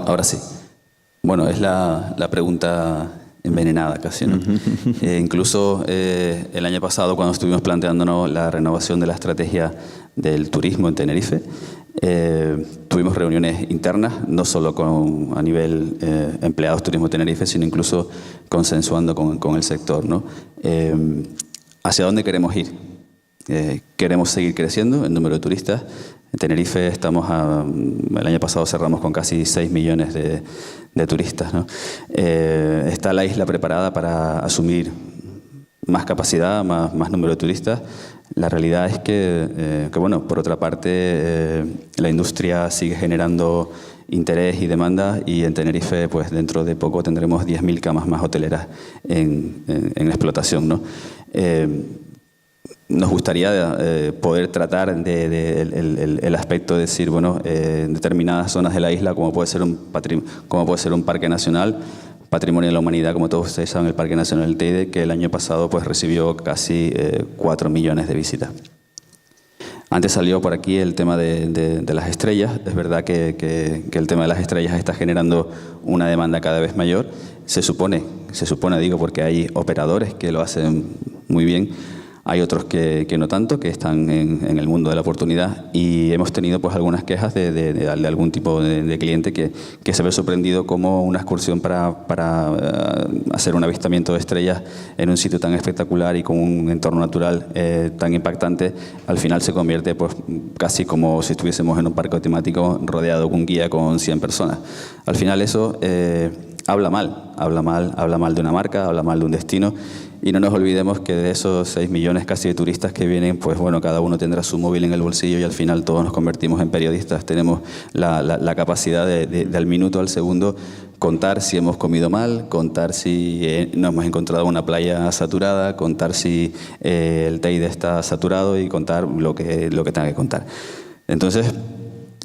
Ahora sí. Bueno, es la pregunta envenenada casi, ¿no? Incluso el año pasado, cuando estuvimos planteándonos la renovación de la estrategia del turismo en Tenerife, tuvimos reuniones internas, no solo a nivel empleados Turismo Tenerife, sino incluso consensuando con el sector, ¿no? ¿Hacia dónde queremos ir? Queremos seguir creciendo en número de turistas. En Tenerife el año pasado cerramos con casi 6 millones de turistas, ¿no? ¿Está la isla preparada para asumir más capacidad, más número de turistas? La realidad es que bueno, por otra parte, la industria sigue generando interés y demanda, y en Tenerife, pues dentro de poco tendremos 10.000 camas más hoteleras en explotación, ¿no? Nos gustaría poder tratar el aspecto de decir, bueno, en determinadas zonas de la isla, como puede ser un parque nacional, Patrimonio de la Humanidad, como todos ustedes saben, el Parque Nacional del Teide, que el año pasado pues recibió casi 4 millones de visitas. Antes salió por aquí el tema de las estrellas. Es verdad que el tema de las estrellas está generando una demanda cada vez mayor. Se supone, digo, porque hay operadores que lo hacen muy bien. Hay otros que no tanto, que están en el mundo de la oportunidad, y hemos tenido pues algunas quejas de algún tipo de cliente que se ve sorprendido como una excursión para hacer un avistamiento de estrellas en un sitio tan espectacular y con un entorno natural tan impactante, al final se convierte pues casi como si estuviésemos en un parque temático rodeado con un guía con 100 personas. Al final eso habla mal de una marca, habla mal de un destino. Y no nos olvidemos que de esos 6 millones casi de turistas que vienen, pues bueno, cada uno tendrá su móvil en el bolsillo y al final todos nos convertimos en periodistas. Tenemos la capacidad de al minuto, al segundo, contar si hemos comido mal, contar si no hemos encontrado una playa saturada, contar si el Teide está saturado y contar lo que tenga que contar. Entonces,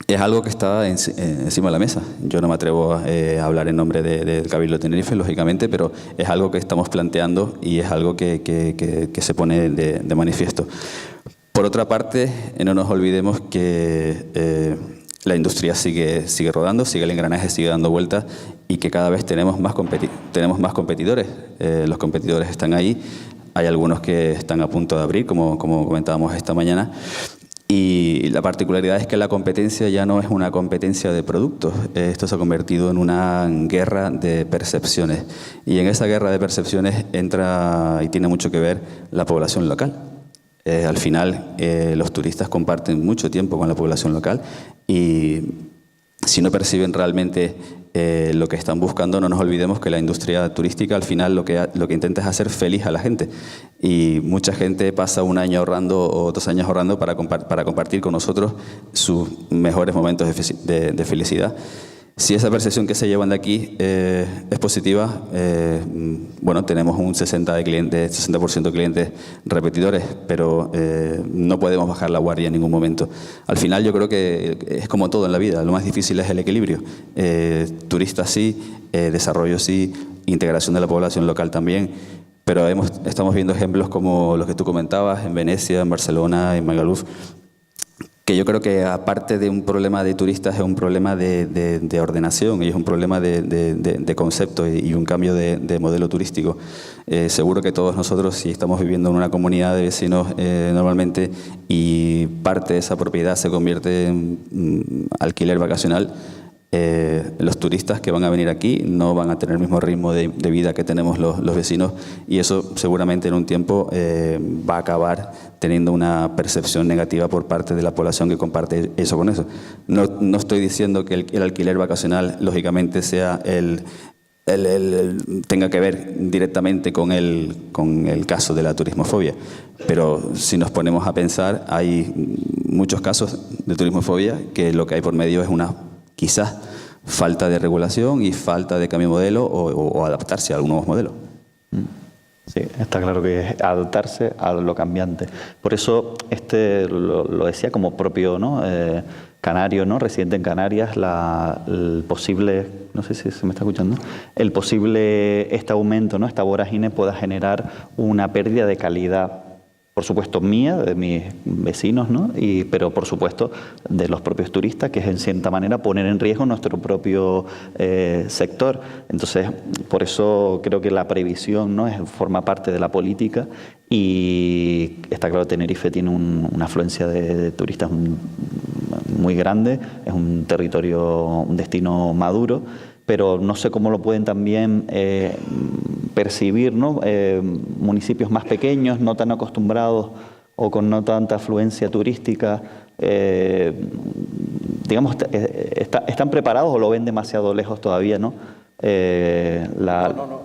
es algo que está encima de la mesa. Yo no me atrevo a hablar en nombre del Cabildo de Tenerife, lógicamente, pero es algo que estamos planteando y es algo que se pone de manifiesto. Por otra parte, no nos olvidemos que la industria sigue rodando, el engranaje sigue dando vueltas y que cada vez tenemos más competidores. Los competidores están ahí. Hay algunos que están a punto de abrir, como comentábamos esta mañana. Y la particularidad es que la competencia ya no es una competencia de productos. Esto se ha convertido en una guerra de percepciones. Y en esa guerra de percepciones entra y tiene mucho que ver la población local. Al final, los turistas comparten mucho tiempo con la población local y si no perciben realmente lo que están buscando, no nos olvidemos que la industria turística al final lo que intenta es hacer feliz a la gente. Y mucha gente pasa un año ahorrando o 2 años ahorrando para compartir con nosotros sus mejores momentos de felicidad. Si esa percepción que se llevan de aquí es positiva, bueno, tenemos un 60% de clientes repetidores, pero no podemos bajar la guardia en ningún momento. Al final yo creo que es como todo en la vida, lo más difícil es el equilibrio. Turistas sí, desarrollo sí, integración de la población local también, pero estamos viendo ejemplos como los que tú comentabas en Venecia, en Barcelona, en Magaluf, que yo creo que aparte de un problema de turistas es un problema de ordenación y es un problema de concepto y un cambio de modelo turístico. Seguro que todos nosotros, si estamos viviendo en una comunidad de vecinos normalmente y parte de esa propiedad se convierte en alquiler vacacional, los turistas que van a venir aquí no van a tener el mismo ritmo de vida que tenemos los vecinos y eso seguramente en un tiempo va a acabar teniendo una percepción negativa por parte de la población que comparte eso con eso. No estoy diciendo que el alquiler vacacional lógicamente sea el tenga que ver directamente con el caso de la turismofobia. Pero si nos ponemos a pensar, hay muchos casos de turismofobia que lo que hay por medio es una, quizás, falta de regulación y falta de cambio de modelo o adaptarse a algunos nuevos modelos. Sí, está claro que es adaptarse a lo cambiante. Por eso lo decía como propio, ¿no? Canario, ¿no? Residente en Canarias, el posible, no sé si se me está escuchando, el posible aumento, ¿no? Esta vorágine pueda generar una pérdida de calidad, por supuesto mía, de mis vecinos, ¿no? Pero por supuesto de los propios turistas, que es en cierta manera poner en riesgo nuestro propio sector. Entonces, por eso creo que la previsión, ¿no? Forma parte de la política, y está claro que Tenerife tiene una afluencia de turistas muy grande, es un territorio, un destino maduro, pero no sé cómo lo pueden también percibir, ¿no? Municipios más pequeños, no tan acostumbrados o con no tanta afluencia turística, digamos, ¿están preparados o lo ven demasiado lejos todavía, ¿no? No.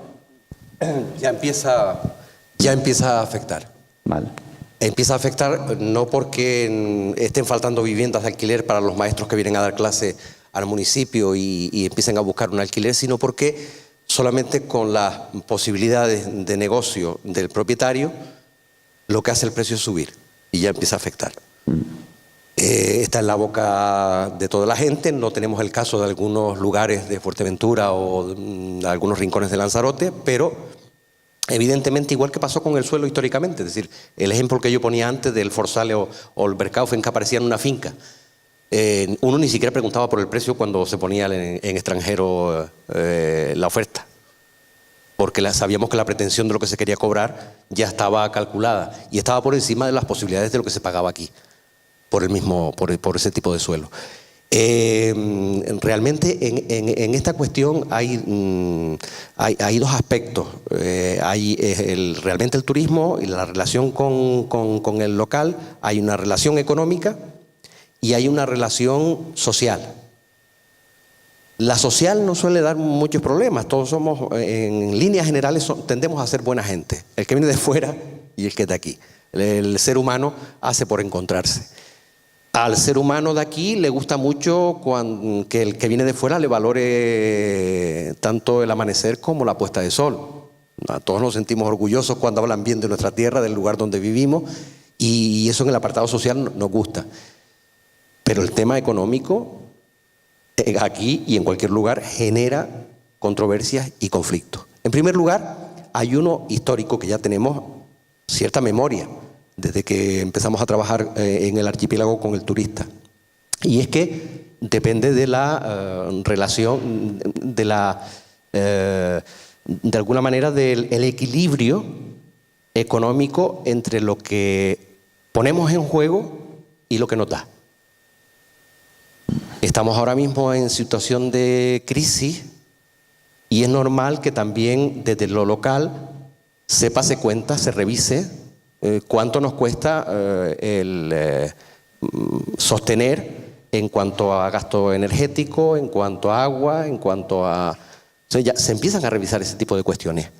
Ya empieza a afectar. Vale. Empieza a afectar no porque estén faltando viviendas de alquiler para los maestros que vienen a dar clase al municipio y empiecen a buscar un alquiler, sino porque solamente con las posibilidades de negocio del propietario, lo que hace el precio es subir y ya empieza a afectar. Está en la boca de toda la gente. No tenemos el caso de algunos lugares de Fuerteventura o de algunos rincones de Lanzarote, pero evidentemente igual que pasó con el suelo históricamente, es decir, el ejemplo que yo ponía antes del Forsale o el Berkaufen, que aparecía en una finca. Uno ni siquiera preguntaba por el precio cuando se ponía en extranjero la oferta, porque sabíamos que la pretensión de lo que se quería cobrar ya estaba calculada y estaba por encima de las posibilidades de lo que se pagaba aquí por ese tipo de suelo. Realmente en esta cuestión hay dos aspectos. Realmente el turismo y la relación con el local, hay una relación económica y hay una relación social. La social no suele dar muchos problemas. Todos somos, en líneas generales, tendemos a ser buena gente. El que viene de fuera y el que es de aquí. El ser humano hace por encontrarse. Al ser humano de aquí le gusta mucho que el que viene de fuera le valore tanto el amanecer como la puesta de sol. A todos nos sentimos orgullosos cuando hablan bien de nuestra tierra, del lugar donde vivimos, y eso en el apartado social nos gusta. Pero el tema económico, aquí y en cualquier lugar, genera controversias y conflictos. En primer lugar, hay uno histórico que ya tenemos cierta memoria desde que empezamos a trabajar en el archipiélago con el turista. Y es que depende de la relación, de alguna manera del equilibrio económico entre lo que ponemos en juego y lo que nos da. Estamos ahora mismo en situación de crisis y es normal que también desde lo local se pase cuenta, se revise cuánto nos cuesta sostener en cuanto a gasto energético, en cuanto a agua, en cuanto a... O sea, ya se empiezan a revisar ese tipo de cuestiones.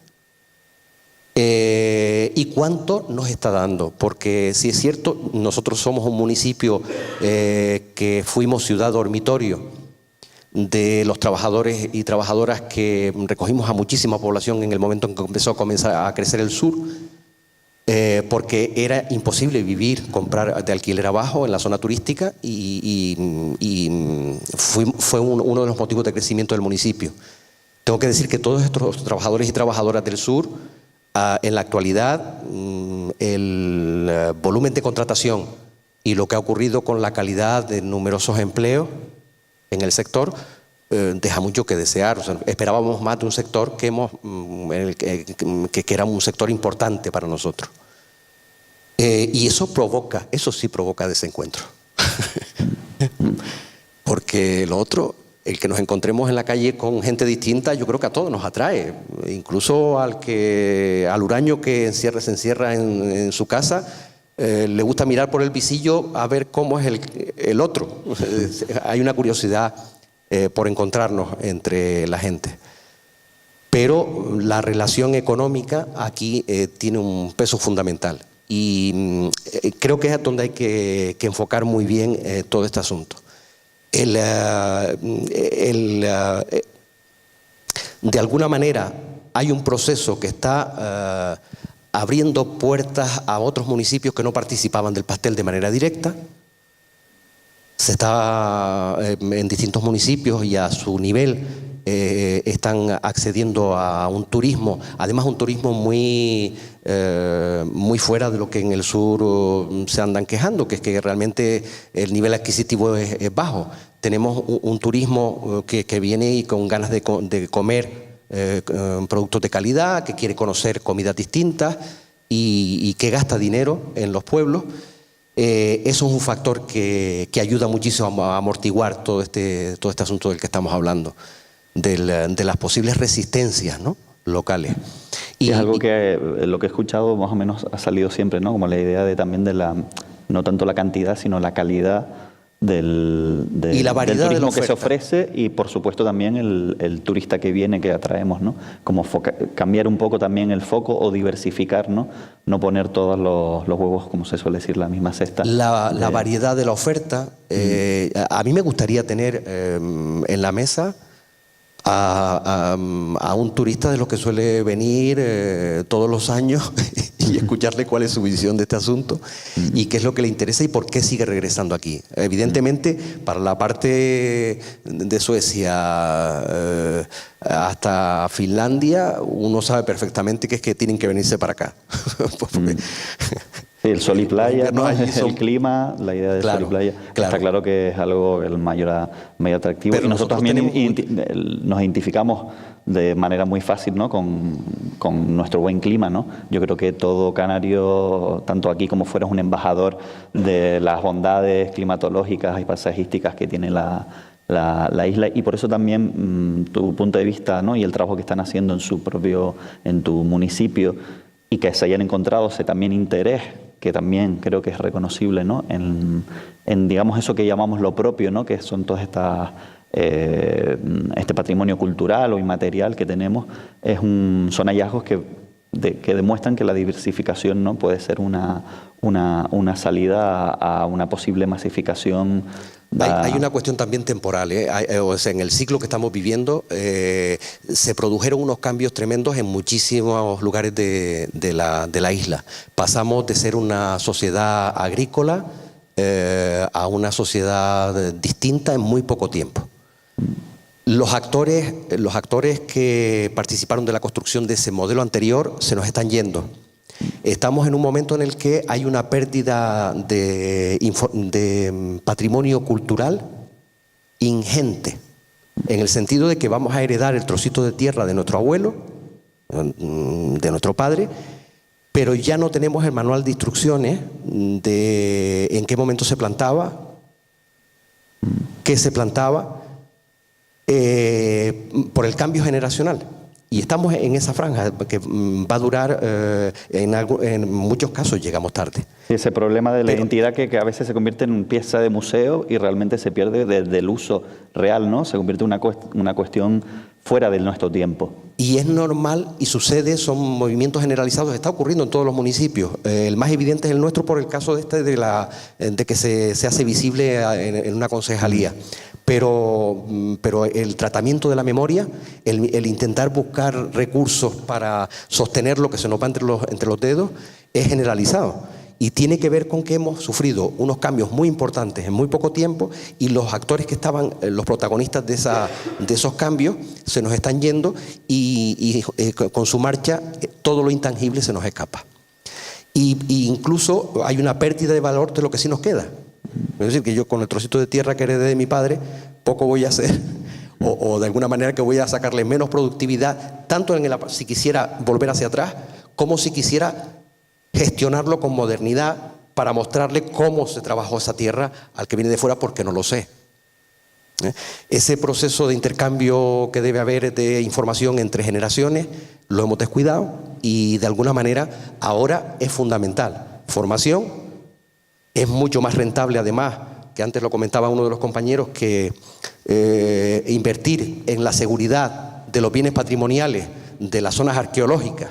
¿Y cuánto nos está dando? Porque si es cierto, nosotros somos un municipio que fuimos ciudad dormitorio de los trabajadores y trabajadoras que recogimos a muchísima población en el momento en que empezó a crecer el sur, porque era imposible comprar de alquiler abajo en la zona turística y fue uno de los motivos de crecimiento del municipio. Tengo que decir que todos estos trabajadores y trabajadoras del sur, en la actualidad, el volumen de contratación y lo que ha ocurrido con la calidad de numerosos empleos en el sector deja mucho que desear. O sea, esperábamos más de un sector que era un sector importante para nosotros. Y eso sí provoca desencuentro. Porque lo otro, el que nos encontremos en la calle con gente distinta, yo creo que a todos nos atrae. Incluso al huraño que se encierra en su casa, le gusta mirar por el visillo a ver cómo es el otro. Hay una curiosidad por encontrarnos entre la gente. pero la relación económica aquí tiene un peso fundamental. Y creo que es donde hay que enfocar muy bien todo este asunto. De alguna manera hay un proceso que está abriendo puertas a otros municipios que no participaban del pastel de manera directa. Se está en distintos municipios y a su nivel están accediendo a un turismo, además un turismo muy fuera de lo que en el sur se andan quejando, que es que realmente el nivel adquisitivo es bajo. Tenemos un turismo que viene y con ganas de comer productos de calidad, que quiere conocer comidas distintas y que gasta dinero en los pueblos. Eso es un factor que ayuda muchísimo a amortiguar todo este asunto del que estamos hablando, de las posibles resistencias, ¿no?, locales. Y es algo que lo que he escuchado más o menos ha salido siempre, ¿no?, como la idea de también de no tanto la cantidad, sino la calidad del variedad turismo de que se ofrece, y por supuesto también el turista que viene, que atraemos, ¿no? Como cambiar un poco también el foco o diversificar, ¿no? No poner todos los huevos, como se suele decir, la misma cesta. La variedad de la oferta. A mí me gustaría tener en la mesa a un turista de los que suele venir todos los años y escucharle cuál es su visión de este asunto y qué es lo que le interesa y por qué sigue regresando aquí. Evidentemente, para la parte de Suecia hasta Finlandia, uno sabe perfectamente que es que tienen que venirse para acá. Sí, el sol y playa, ¿no? El clima, la idea de sol y playa. Está claro que es algo el mayor atractivo. Pero y nosotros también nos identificamos de manera muy fácil, ¿no?, con nuestro buen clima, ¿no? Yo creo que todo canario, tanto aquí como fuera, es un embajador de las bondades climatológicas y paisajísticas que tiene la isla, y por eso también tu punto de vista, ¿no?, y el trabajo que están haciendo en tu municipio, y que se hayan encontrado ese también interés, que también creo que es reconocible, ¿no?, en digamos eso que llamamos lo propio, ¿no?, que son todas estas este patrimonio cultural o inmaterial que tenemos, son hallazgos que demuestran que la diversificación, ¿no?, puede ser una salida a una posible masificación. Hay una cuestión también temporal, o sea, en el ciclo que estamos viviendo se produjeron unos cambios tremendos en muchísimos lugares de la isla. Pasamos de ser una sociedad agrícola a una sociedad distinta en muy poco tiempo. Los actores que participaron de la construcción de ese modelo anterior se nos están yendo. Estamos en un momento en el que hay una pérdida de patrimonio cultural ingente, en el sentido de que vamos a heredar el trocito de tierra de nuestro abuelo, de nuestro padre, pero ya no tenemos el manual de instrucciones de en qué momento se plantaba, qué se plantaba, por el cambio generacional. Y estamos en esa franja que va a durar, en muchos casos llegamos tarde. Ese problema de la identidad que a veces se convierte en pieza de museo y realmente se pierde del uso real, ¿no? Se convierte en una cuestión fuera de nuestro tiempo. Y es normal y sucede, son movimientos generalizados, está ocurriendo en todos los municipios. El más evidente es el nuestro por el caso de que se hace visible en una concejalía. Pero el tratamiento de la memoria, el intentar buscar recursos para sostener lo que se nos va entre los dedos, es generalizado. Y tiene que ver con que hemos sufrido unos cambios muy importantes en muy poco tiempo y los actores que estaban, los protagonistas de esos cambios, se nos están yendo y con su marcha todo lo intangible se nos escapa. Y incluso hay una pérdida de valor de lo que sí nos queda. Es decir, que yo con el trocito de tierra que heredé de mi padre, poco voy a hacer, o de alguna manera que voy a sacarle menos productividad, tanto si quisiera volver hacia atrás, como si quisiera gestionarlo con modernidad para mostrarle cómo se trabajó esa tierra al que viene de fuera, porque no lo sé. Ese proceso de intercambio que debe haber de información entre generaciones lo hemos descuidado y de alguna manera ahora es fundamental. Formación. Es mucho más rentable, además, que antes lo comentaba uno de los compañeros, que invertir en la seguridad de los bienes patrimoniales de las zonas arqueológicas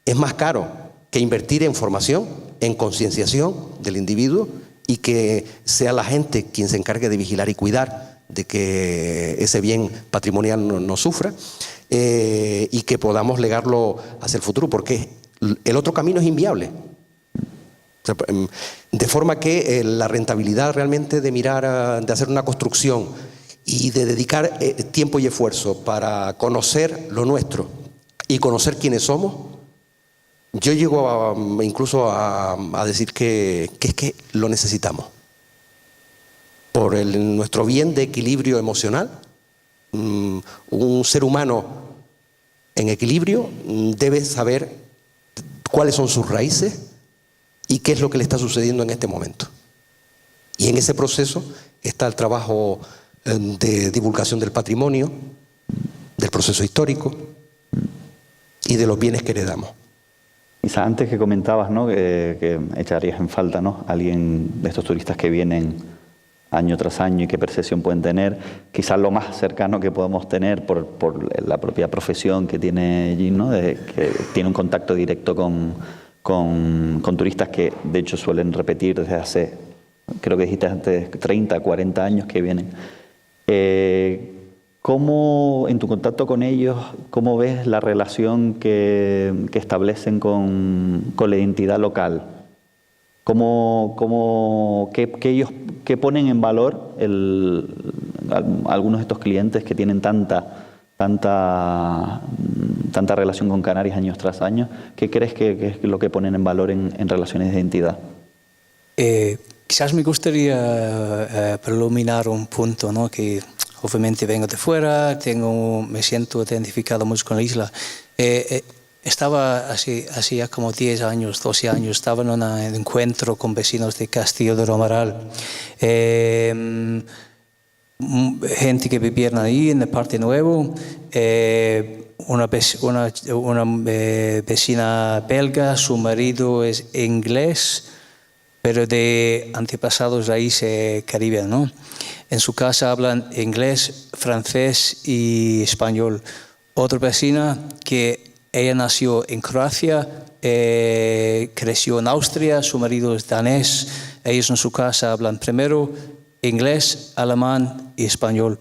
es más caro que invertir en formación, en concienciación del individuo y que sea la gente quien se encargue de vigilar y cuidar de que ese bien patrimonial no sufra y que podamos legarlo hacia el futuro, porque el otro camino es inviable. O sea, de forma que la rentabilidad realmente de mirar, de hacer una construcción y de dedicar tiempo y esfuerzo para conocer lo nuestro y conocer quiénes somos, yo llego incluso a decir que es que lo necesitamos. Por nuestro bien de equilibrio emocional, un ser humano en equilibrio debe saber cuáles son sus raíces y qué es lo que le está sucediendo en este momento. Y en ese proceso está el trabajo de divulgación del patrimonio, del proceso histórico y de los bienes que heredamos. Isa, antes que comentabas, ¿no?, que echarías en falta, ¿no?, alguien de estos turistas que vienen año tras año y qué percepción pueden tener. Quizás lo más cercano que podemos tener por la propia profesión que tiene Jean, ¿no?, que tiene un contacto directo con turistas que de hecho suelen repetir desde hace, creo que dijiste antes, 30, 40 años que vienen. ¿Cómo, en tu contacto con ellos, cómo ves la relación que establecen con la identidad local? ¿Qué ponen en valor algunos de estos clientes que tienen tanta relación con Canarias años tras años? ¿Qué crees que es lo que ponen en valor en relaciones de identidad? Quizás me gustaría preluminar un punto, ¿no?, que obviamente vengo de fuera, me siento identificado mucho con la isla. Estaba hace ya como 10 años, 12 años, estaba en un encuentro con vecinos de Castillo de Romeral. Gente que vivieron ahí en el Parque Nuevo, una vecina belga, su marido es inglés, pero de antepasados raíces caribeños, ¿no? En su casa hablan inglés, francés y español. Otra vecina que ella nació en Croacia, creció en Austria, su marido es danés. Ellos en su casa hablan primero inglés, alemán y español.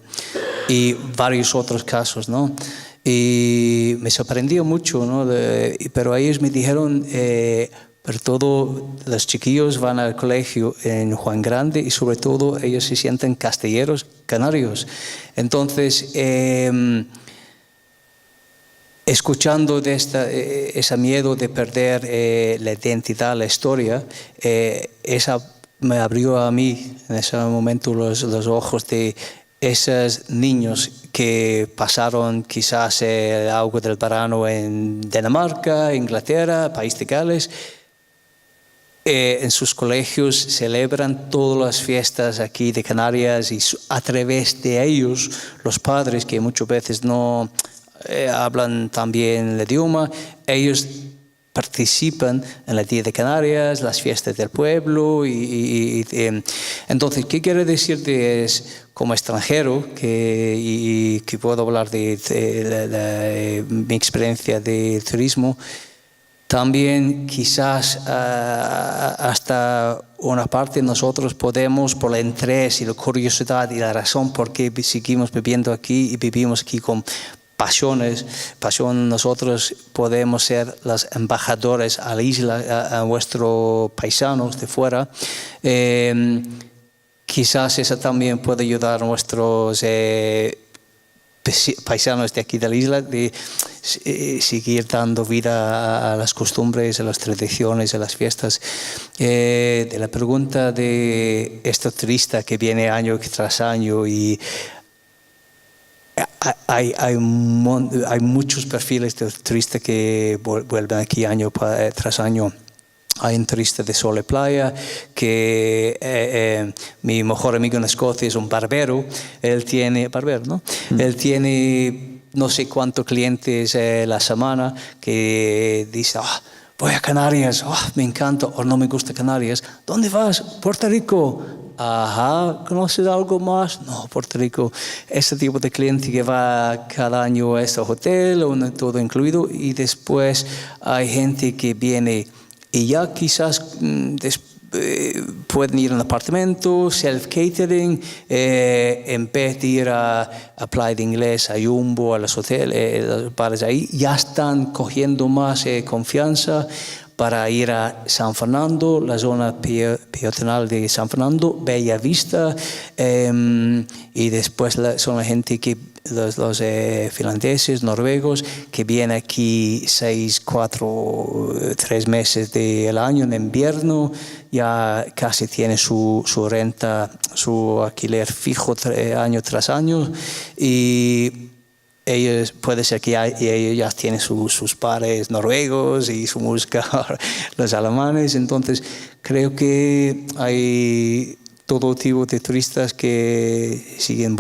Y varios otros casos, ¿no? Y me sorprendió mucho, ¿no? Pero ellos me dijeron, pero todos los chiquillos van al colegio en Juan Grande y sobre todo ellos se sienten castelleros, canarios. Entonces, escuchando de ese miedo de perder la identidad, la historia, esa me abrió a mí en ese momento los ojos de esos niños que pasaron quizás el agua del verano en Dinamarca, Inglaterra, País de Gales. En sus colegios celebran todas las fiestas aquí de Canarias y a través de ellos, los padres que muchas veces no hablan tan bien el idioma, ellos participan en el Día de Canarias, las fiestas del pueblo. Entonces, ¿qué quiero decirte? Es, como extranjero, que puedo hablar de mi experiencia de turismo, también quizás hasta una parte de nosotros podemos, por el interés y la curiosidad y la razón por qué seguimos viviendo aquí y vivimos aquí con pasión, nosotros podemos ser los embajadores a la isla, a nuestros paisanos de fuera. Quizás eso también puede ayudar a nuestros paisanos de aquí de la isla de seguir dando vida a las costumbres, a las tradiciones, a las fiestas. De la pregunta de este turista que viene año tras año, y hay muchos perfiles de turistas que vuelven aquí año tras año. Hay un turista de sol y playa que mi mejor amigo en Escocia es un barbero. Él tiene Él tiene no sé cuántos clientes la semana que dice, voy a Canarias, me encanta, o no me gusta Canarias. ¿Dónde vas? Puerto Rico. ajá, ¿conoces algo más? No, Puerto Rico, ese tipo de cliente que va cada año a este hotel, todo incluido, y después hay gente que viene y ya quizás pueden ir a un apartamento, self-catering, en vez de ir a Playa de Inglés, a Jumbo, a los hoteles, los bares ahí, ya están cogiendo más confianza para ir a San Fernando, la zona peatonal de San Fernando, Bella Vista, y después son la gente que los finlandeses, noruegos, que vienen aquí 6, 4, 3 meses del año en invierno, ya casi tienen su renta, su alquiler fijo año tras año, y ellos puede ser que ellos ya tienen sus pares noruegos y su música los alemanes. Entonces creo que hay todo tipo de turistas que siguen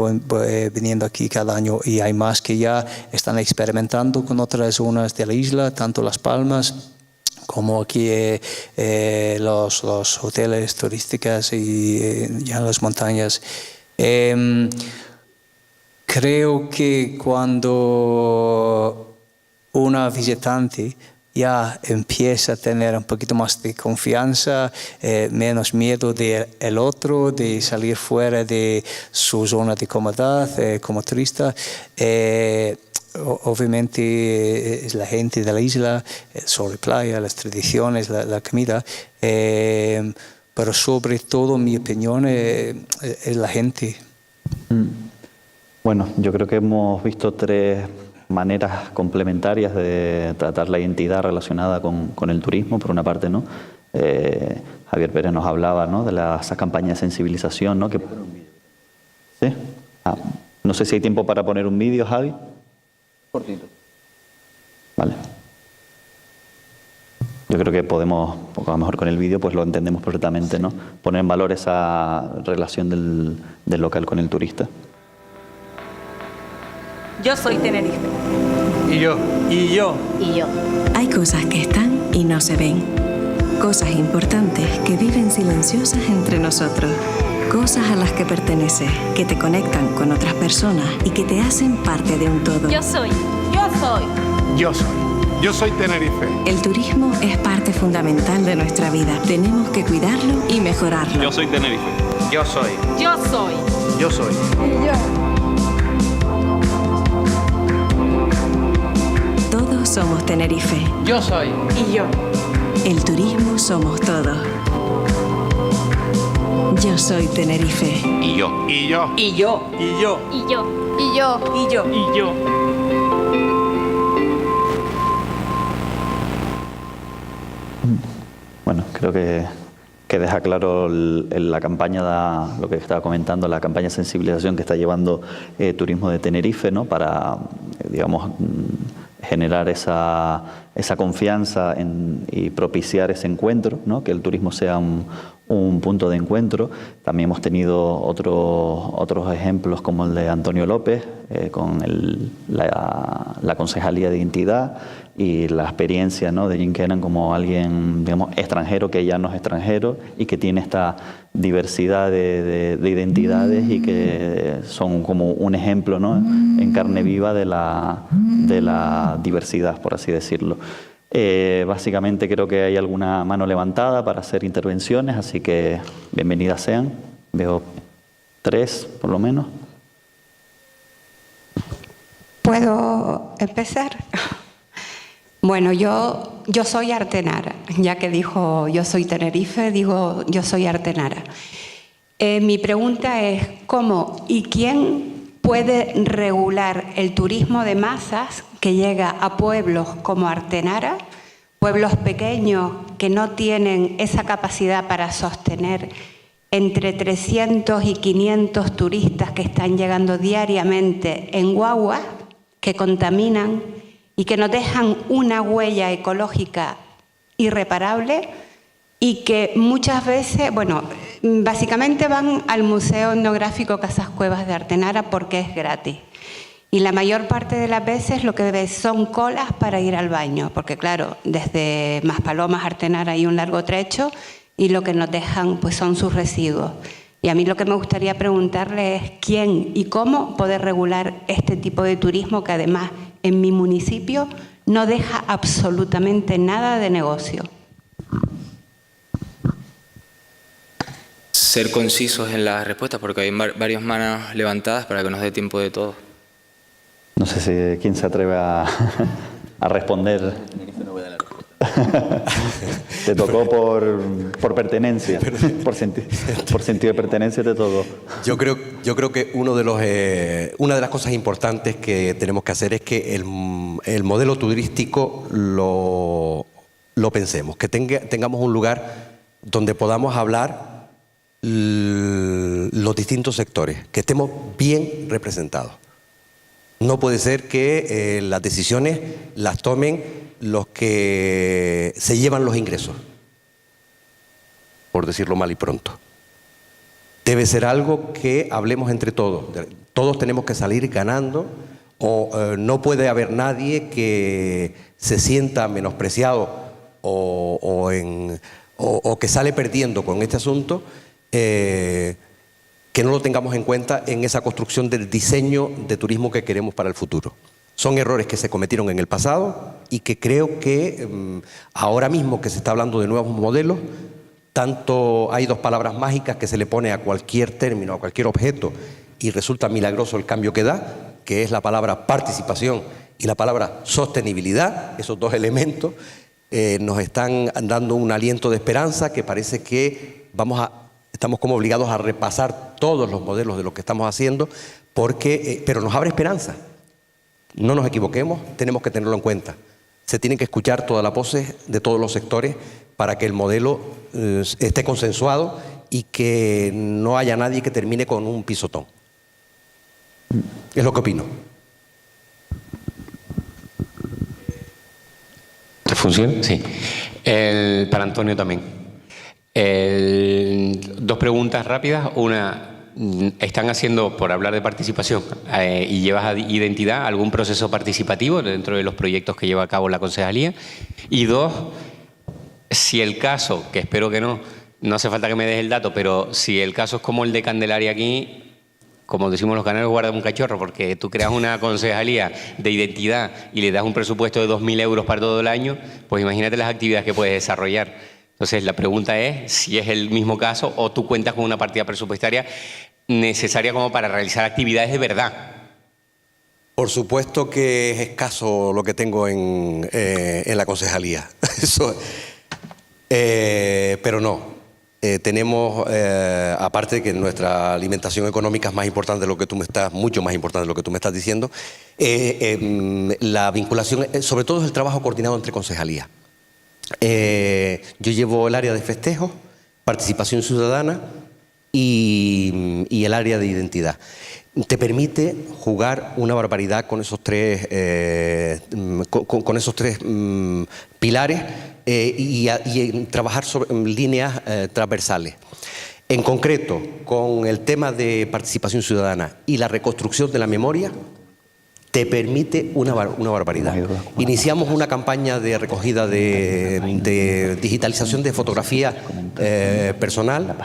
viniendo aquí cada año, y hay más que ya están experimentando con otras zonas de la isla, tanto Las Palmas como aquí los hoteles turísticos y ya en las montañas. Creo que cuando una visitante ya empieza a tener un poquito más de confianza, menos miedo del otro, de salir fuera de su zona de comodidad como turista, obviamente es la gente de la isla, el sol y playa, las tradiciones, la comida, pero sobre todo, mi opinión, es la gente. Bueno, yo creo que hemos visto 3 maneras complementarias de tratar la identidad relacionada con el turismo, por una parte, ¿no? Javier Pérez nos hablaba, ¿no?, de esas campañas de sensibilización, ¿no? ¿Sí? No sé si hay tiempo para poner un vídeo, Javi. Cortito. Vale. Yo creo que podemos, a lo mejor con el vídeo pues lo entendemos perfectamente, ¿no? Poner en valor esa relación del local con el turista. Yo soy Tenerife. Y yo. Y yo. Y yo. Hay cosas que están y no se ven. Cosas importantes que viven silenciosas entre nosotros. Cosas a las que perteneces, que te conectan con otras personas y que te hacen parte de un todo. Yo soy. Yo soy. Yo soy. Yo soy Tenerife. El turismo es parte fundamental de nuestra vida. Tenemos que cuidarlo y mejorarlo. Yo soy Tenerife. Yo soy. Yo soy. Yo soy. Y yo. Todos somos Tenerife. Yo soy. Y yo. El turismo somos todos. Yo soy Tenerife. Y yo. Y yo. Y yo. Y yo. Y yo. Y yo. Y yo. Y yo. Bueno, creo que deja claro la campaña, lo que estaba comentando, la campaña de sensibilización que está llevando Turismo de Tenerife, ¿no?, para, digamos, generar esa confianza y propiciar ese encuentro, ¿no?, que el turismo sea un punto de encuentro. También hemos tenido otros ejemplos como el de Antonio López con la Concejalía de Identidad y la experiencia, ¿no?, de Jim Kennan como alguien, digamos, extranjero que ya no es extranjero y que tiene esta diversidad de identidades y que son como un ejemplo, ¿no?, en carne viva de la diversidad, por así decirlo. Básicamente creo que hay alguna mano levantada para hacer intervenciones, así que bienvenidas sean. Veo 3 por lo menos. ¿Puedo empezar? Bueno, yo soy artenara, ya que dijo yo soy Tenerife, digo yo soy artenara. Mi pregunta es ¿cómo y quién puede regular el turismo de masas que llega a pueblos como Artenara, pueblos pequeños que no tienen esa capacidad para sostener entre 300 y 500 turistas que están llegando diariamente en guaguas, que contaminan y que nos dejan una huella ecológica irreparable y que muchas veces, bueno, básicamente van al Museo Etnográfico Casas Cuevas de Artenara porque es gratis. Y la mayor parte de las veces lo que ves son colas para ir al baño, porque claro, desde Maspalomas a Artenara hay un largo trecho y lo que nos dejan pues son sus residuos. Y a mí lo que me gustaría preguntarle es quién y cómo poder regular este tipo de turismo que además en mi municipio no deja absolutamente nada de negocio. Ser concisos en las respuestas, porque hay varias manos levantadas para que nos dé tiempo de todo. No sé si quién se atreve a responder. Te tocó por pertenencia, por sentido de pertenencia te tocó. Yo creo que una de las cosas importantes que tenemos que hacer es que el modelo turístico lo pensemos, que tengamos un lugar donde podamos hablar los distintos sectores, que estemos bien representados. No puede ser que las decisiones las tomen los que se llevan los ingresos, por decirlo mal y pronto. Debe ser algo que hablemos entre todos. Todos tenemos que salir ganando, no puede haber nadie que se sienta menospreciado o que sale perdiendo con este asunto, que no lo tengamos en cuenta en esa construcción del diseño de turismo que queremos para el futuro. Son errores que se cometieron en el pasado y que creo que ahora mismo que se está hablando de nuevos modelos, tanto hay dos palabras mágicas que se le pone a cualquier término, a cualquier objeto, y resulta milagroso el cambio que da, que es la palabra participación y la palabra sostenibilidad. Esos dos elementos nos están dando un aliento de esperanza que parece que estamos como obligados a repasar todos los modelos de lo que estamos haciendo, pero nos abre esperanza. No nos equivoquemos, tenemos que tenerlo en cuenta. Se tienen que escuchar todas las voces de todos los sectores para que el modelo esté consensuado y que no haya nadie que termine con un pisotón. Es lo que opino. ¿Te funciona? Sí. Para Antonio también. Dos preguntas rápidas. Una, ¿están haciendo, por hablar de participación, y llevas a identidad, algún proceso participativo dentro de los proyectos que lleva a cabo la concejalía? Y dos, si el caso, que espero que no hace falta que me des el dato, pero si el caso es como el de Candelaria aquí, como decimos los canarios, guarda un cachorro, porque tú creas una concejalía de identidad y le das un presupuesto de 2.000 euros para todo el año, pues imagínate las actividades que puedes desarrollar. Entonces, la pregunta es si es el mismo caso o tú cuentas con una partida presupuestaria necesaria como para realizar actividades de verdad. Por supuesto que es escaso lo que tengo en la concejalía. Pero no. Tenemos, aparte de que nuestra alimentación económica es más importante de lo que tú me estás, mucho más importante de lo que tú me estás diciendo, la vinculación, sobre todo es el trabajo coordinado entre concejalías. Yo llevo el área de festejos, participación ciudadana y el área de identidad. Te permite jugar una barbaridad con esos tres, pilares y trabajar en líneas transversales. En concreto, con el tema de participación ciudadana y la reconstrucción de la memoria, te permite una barbaridad. Iniciamos una campaña de recogida de digitalización de fotografía personal.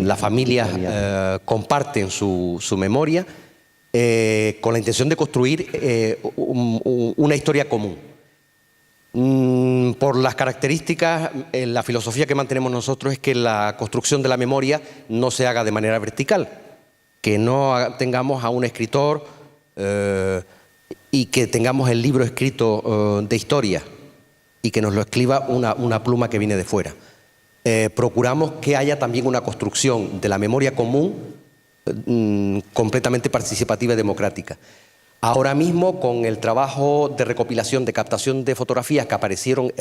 Las familias comparten su memoria con la intención de construir una historia común. Por las características, la filosofía que mantenemos nosotros es que la construcción de la memoria no se haga de manera vertical, que no tengamos a un escritor y que tengamos el libro escrito de historia y que nos lo escriba una pluma que viene de fuera. Procuramos que haya también una construcción de la memoria común completamente participativa y democrática. Ahora mismo, con el trabajo de recopilación, de captación de fotografías que aparecieron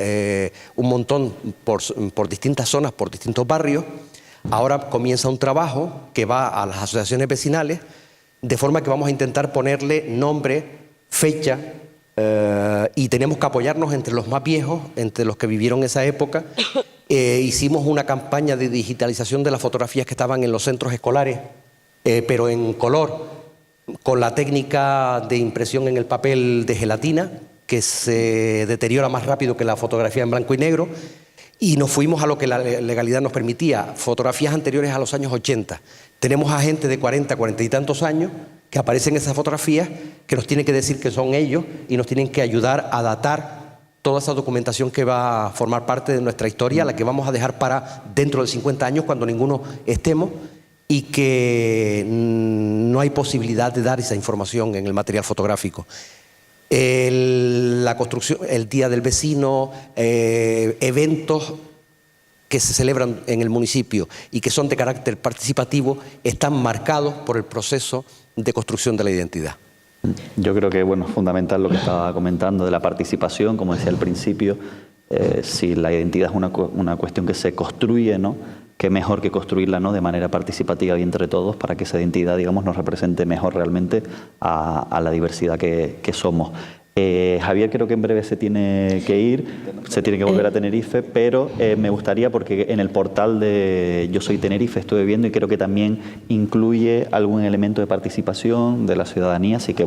un montón por distintas zonas, por distintos barrios, ahora comienza un trabajo que va a las asociaciones vecinales, de forma que vamos a intentar ponerle nombre, fecha, y tenemos que apoyarnos entre los más viejos, entre los que vivieron esa época. Hicimos una campaña de digitalización de las fotografías que estaban en los centros escolares, pero en color, con la técnica de impresión en el papel de gelatina, que se deteriora más rápido que la fotografía en blanco y negro, y nos fuimos a lo que la legalidad nos permitía, fotografías anteriores a los años 80. Tenemos a gente de 40, 40 y tantos años que aparecen en esas fotografías, que nos tienen que decir que son ellos y nos tienen que ayudar a datar toda esa documentación que va a formar parte de nuestra historia, la que vamos a dejar para dentro de 50 años, cuando ninguno estemos, y que no hay posibilidad de dar esa información en el material fotográfico. La construcción, el Día del Vecino, eventos que se celebran en el municipio y que son de carácter participativo, están marcados por el proceso de construcción de la identidad. Yo creo que es fundamental lo que estaba comentando de la participación, como decía al principio. Si la identidad es una cuestión que se construye, ¿no?, qué mejor que construirla, ¿no?, de manera participativa y entre todos, para que esa identidad, digamos, nos represente mejor realmente a la diversidad que somos. Javier creo que en breve se tiene que ir, se tiene que volver a Tenerife, pero me gustaría, porque en el portal de Yo Soy Tenerife estuve viendo y creo que también incluye algún elemento de participación de la ciudadanía, así que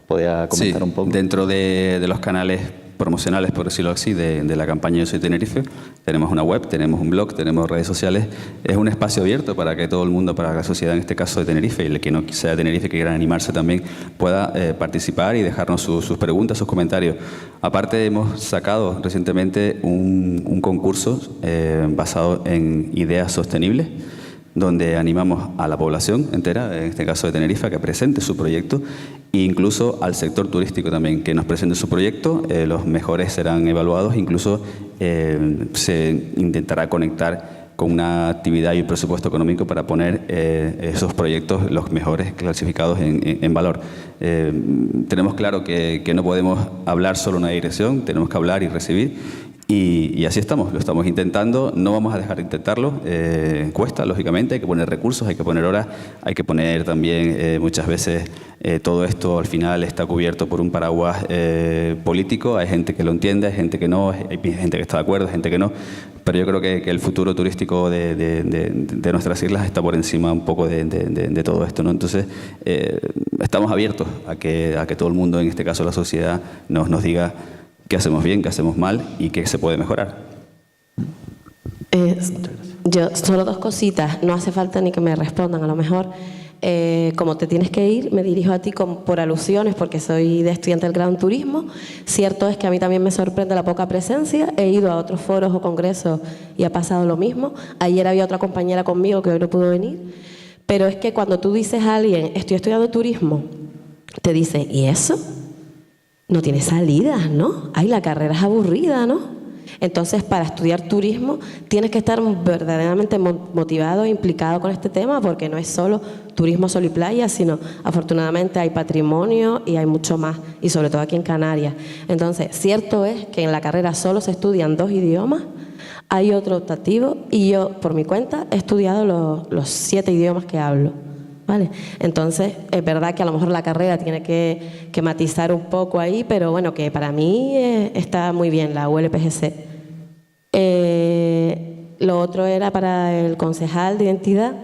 podía comentar un poco. Dentro de los canales promocionales, por decirlo así, de la campaña Yo Soy Tenerife, tenemos una web, tenemos un blog, tenemos redes sociales. Es un espacio abierto para que todo el mundo, para la sociedad en este caso de Tenerife, y el que no sea de Tenerife, que quiera animarse también, pueda participar y dejarnos sus preguntas, sus comentarios. Aparte, hemos sacado recientemente un concurso basado en ideas sostenibles, donde animamos a la población entera, en este caso de Tenerife, a que presente su proyecto, e incluso al sector turístico también, que nos presente su proyecto. Los mejores serán evaluados, incluso se intentará conectar con una actividad y un presupuesto económico para poner esos proyectos, los mejores clasificados, en valor. Tenemos claro que no podemos hablar solo en una dirección, tenemos que hablar y recibir. Y así estamos, lo estamos intentando, no vamos a dejar de intentarlo, cuesta, lógicamente, hay que poner recursos, hay que poner horas, hay que poner también, muchas veces, todo esto al final está cubierto por un paraguas político, hay gente que lo entiende, hay gente que no, hay gente que está de acuerdo, hay gente que no, pero yo creo que el futuro turístico de nuestras islas está por encima un poco de todo esto, ¿no? Entonces, estamos abiertos a que todo el mundo, en este caso la sociedad, nos diga qué hacemos bien, qué hacemos mal y qué se puede mejorar. Yo, solo dos cositas, no hace falta ni que me respondan, a lo mejor. Como te tienes que ir, me dirijo a ti por alusiones, porque soy de estudiante del grado en turismo. Cierto es que a mí también me sorprende la poca presencia. He ido a otros foros o congresos y ha pasado lo mismo. Ayer había otra compañera conmigo que hoy no pudo venir. Pero es que cuando tú dices a alguien, estoy estudiando turismo, te dice, ¿y eso? No tiene salidas, ¿no? Ay, la carrera es aburrida, ¿no? Entonces, para estudiar turismo tienes que estar verdaderamente motivado e implicado con este tema, porque no es solo turismo, sol y playa, sino afortunadamente hay patrimonio y hay mucho más, y sobre todo aquí en Canarias. Entonces, cierto es que en la carrera solo se estudian 2 idiomas, hay otro optativo, y yo, por mi cuenta, he estudiado los 7 idiomas que hablo. ¿Vale? Entonces, es verdad que a lo mejor la carrera tiene que matizar un poco ahí, pero bueno, que para mí está muy bien la ULPGC. Lo otro era para el concejal de identidad,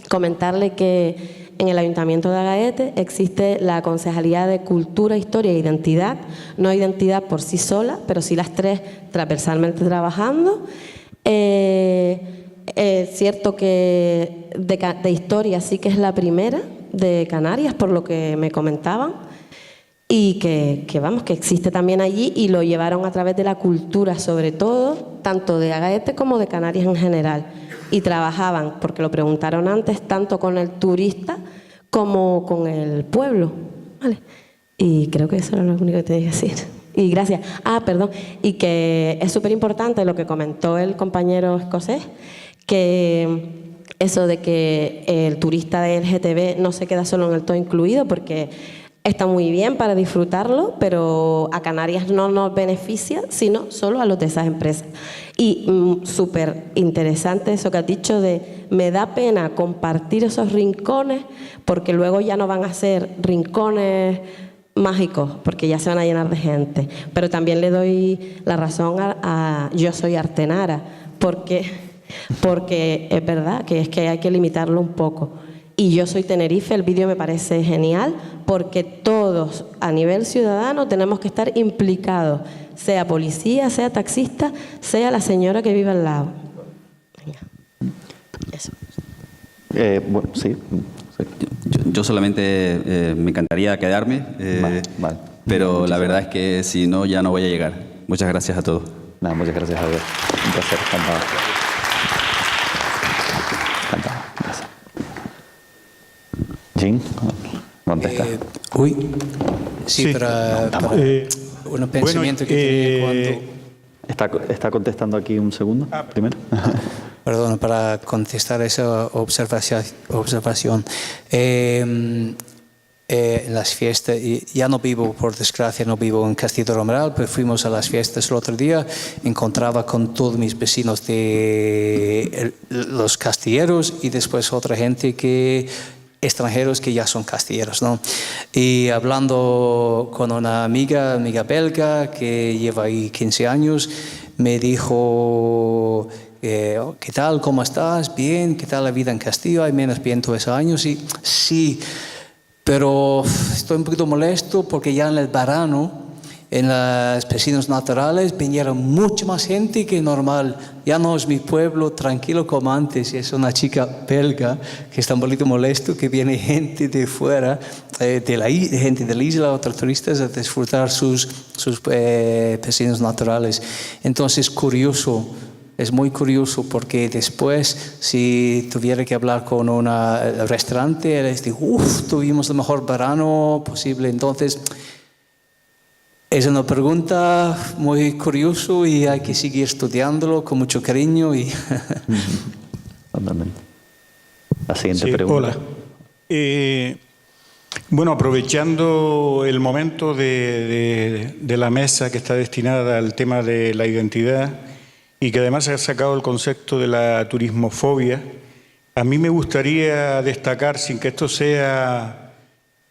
comentarle que en el Ayuntamiento de Agaete existe la Concejalía de Cultura, Historia e Identidad, no identidad por sí sola, pero sí las 3 transversalmente trabajando. Es cierto que de historia sí que es la primera de Canarias, por lo que me comentaban, y que existe también allí, y lo llevaron a través de la cultura, sobre todo, tanto de Agaete como de Canarias en general. Y trabajaban, porque lo preguntaron antes, tanto con el turista como con el pueblo. ¿Vale? Y creo que eso era lo único que tenía que decir. Y gracias. Perdón. Y que es súper importante lo que comentó el compañero escocés, que eso de que el turista de LGTB no se queda solo en el todo incluido, porque está muy bien para disfrutarlo, pero a Canarias no nos beneficia, sino solo a los de esas empresas. Y súper interesante eso que has dicho de, me da pena compartir esos rincones, porque luego ya no van a ser rincones mágicos, porque ya se van a llenar de gente. Pero también le doy la razón a Yo Soy Artenara, porque es verdad que es que hay que limitarlo un poco. Y Yo Soy Tenerife, el vídeo me parece genial, porque todos a nivel ciudadano tenemos que estar implicados, sea policía, sea taxista, sea la señora que vive al lado. Venga. Eso. Bueno, sí. Yo solamente me encantaría quedarme, Vale. pero la verdad es que si no, ya no voy a llegar. Muchas gracias a todos. Nada, muchas gracias, Javier. Un placer, encantado. Encantado, gracias. Jim, ¿dónde está? Sí, para un pensamiento que tenía cuando... ¿Está contestando aquí un segundo primero? Perdón, para contestar esa observación. En las fiestas, y ya no vivo, por desgracia, no vivo en Castillo Romeral, pero fuimos a las fiestas el otro día, encontraba con todos mis vecinos de los castilleros y después otra gente extranjeros que ya son castilleros, ¿no? Y hablando con una amiga belga que lleva ahí 15 años, me dijo... ¿qué tal? ¿Cómo estás? Bien. ¿Qué tal la vida en Castillo? ¿Hay menos viento esos años? Sí, pero estoy un poquito molesto porque ya en el verano, en las piscinas naturales, vinieron mucha más gente que normal. Ya no es mi pueblo tranquilo como antes. Es una chica belga que está un poquito molesto, que viene gente de fuera, gente de la isla, otros turistas, a disfrutar sus piscinas naturales. Entonces, curioso. Es muy curioso porque después, si tuviera que hablar con un restaurante, les digo, tuvimos el mejor verano posible. Entonces, es una pregunta muy curiosa y hay que seguir estudiándolo con mucho cariño. Totalmente. La siguiente pregunta. Hola. Bueno, aprovechando el momento de la mesa que está destinada al tema de la identidad, y que además ha sacado el concepto de la turismofobia, a mí me gustaría destacar, sin que esto sea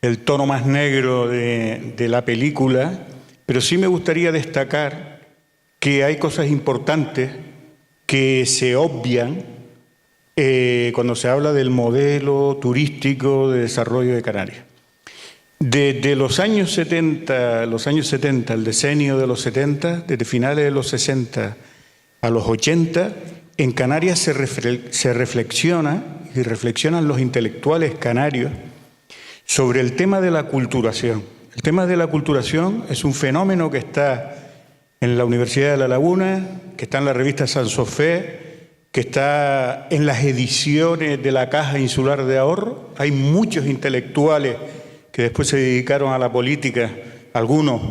el tono más negro de la película, pero sí me gustaría destacar que hay cosas importantes que se obvian cuando se habla del modelo turístico de desarrollo de Canarias. Desde los años 70, el decenio de los 70, desde finales de los 60 a los 80, en Canarias se reflexiona y reflexionan los intelectuales canarios sobre el tema de la aculturación. El tema de la aculturación es un fenómeno que está en la Universidad de La Laguna, que está en la revista San Sofé, que está en las ediciones de la Caja Insular de Ahorro. Hay muchos intelectuales que después se dedicaron a la política, algunos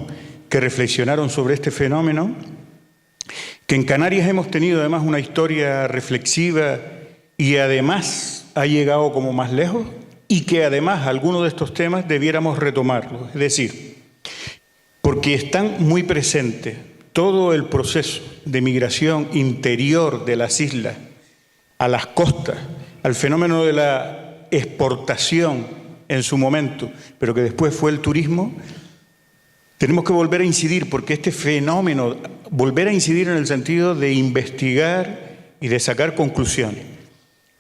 que reflexionaron sobre este fenómeno, que en Canarias hemos tenido además una historia reflexiva y además ha llegado como más lejos, y que además algunos de estos temas debiéramos retomarlos. Es decir, porque están muy presentes todo el proceso de migración interior de las islas a las costas, al fenómeno de la exportación en su momento, pero que después fue el turismo. Tenemos que volver a incidir, porque este fenómeno, volver a incidir en el sentido de investigar y de sacar conclusiones.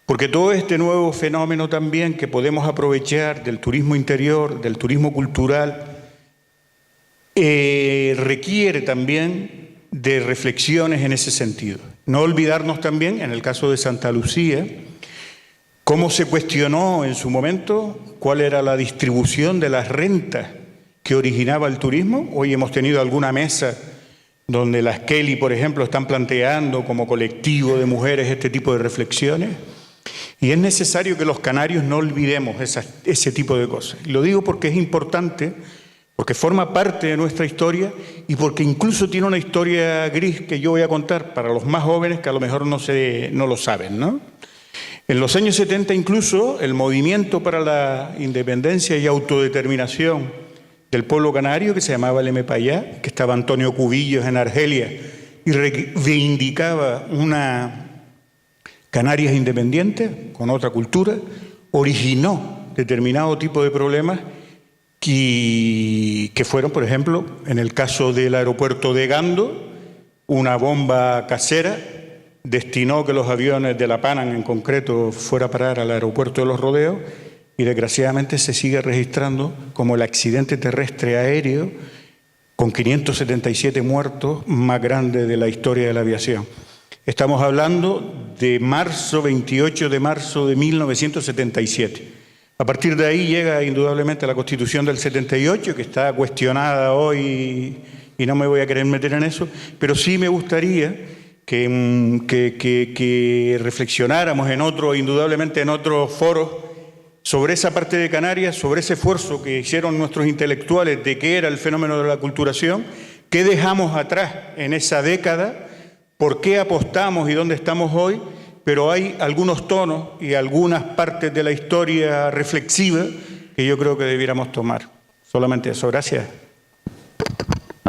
Porque todo este nuevo fenómeno también que podemos aprovechar del turismo interior, del turismo cultural, requiere también de reflexiones en ese sentido. No olvidarnos también, en el caso de Santa Lucía, cómo se cuestionó en su momento cuál era la distribución de las rentas que originaba el turismo. Hoy hemos tenido alguna mesa donde las Kelly, por ejemplo, están planteando como colectivo de mujeres este tipo de reflexiones. Y es necesario que los canarios no olvidemos ese tipo de cosas. Y lo digo porque es importante, porque forma parte de nuestra historia y porque incluso tiene una historia gris que yo voy a contar para los más jóvenes que a lo mejor no lo saben, ¿no? En los años 70 incluso el movimiento para la independencia y autodeterminación del pueblo canario, que se llamaba el MPAYA, que estaba Antonio Cubillos en Argelia y reivindicaba una Canarias independiente, con otra cultura, originó determinado tipo de problemas que fueron, por ejemplo, en el caso del aeropuerto de Gando, una bomba casera destinó que los aviones de la Panam en concreto fuera a parar al aeropuerto de Los Rodeos, y desgraciadamente se sigue registrando como el accidente terrestre aéreo con 577 muertos, más grande de la historia de la aviación. Estamos hablando de 28 de marzo de 1977. A partir de ahí llega indudablemente la Constitución del 78, que está cuestionada hoy y no me voy a querer meter en eso, pero sí me gustaría que reflexionáramos indudablemente en otros foros, sobre esa parte de Canarias, sobre ese esfuerzo que hicieron nuestros intelectuales de qué era el fenómeno de la aculturación, qué dejamos atrás en esa década, por qué apostamos y dónde estamos hoy, pero hay algunos tonos y algunas partes de la historia reflexiva que yo creo que debiéramos tomar. Solamente eso. Gracias.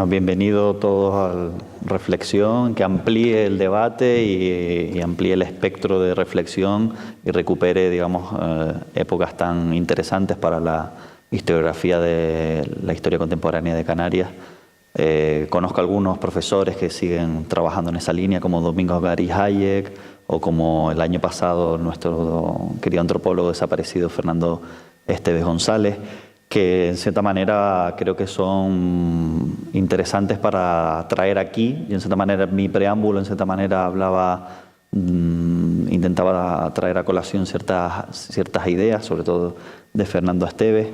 Bienvenidos todos a la reflexión, que amplíe el debate y amplíe el espectro de reflexión y recupere, digamos, épocas tan interesantes para la historiografía de la historia contemporánea de Canarias. Conozco algunos profesores que siguen trabajando en esa línea, como Domingo Gary Hayek, o como el año pasado nuestro querido antropólogo desaparecido Fernando Esteves González, que en cierta manera creo que son interesantes para traer aquí. Y en cierta manera mi preámbulo, en cierta manera intentaba traer a colación ciertas ideas, sobre todo de Fernando Esteves,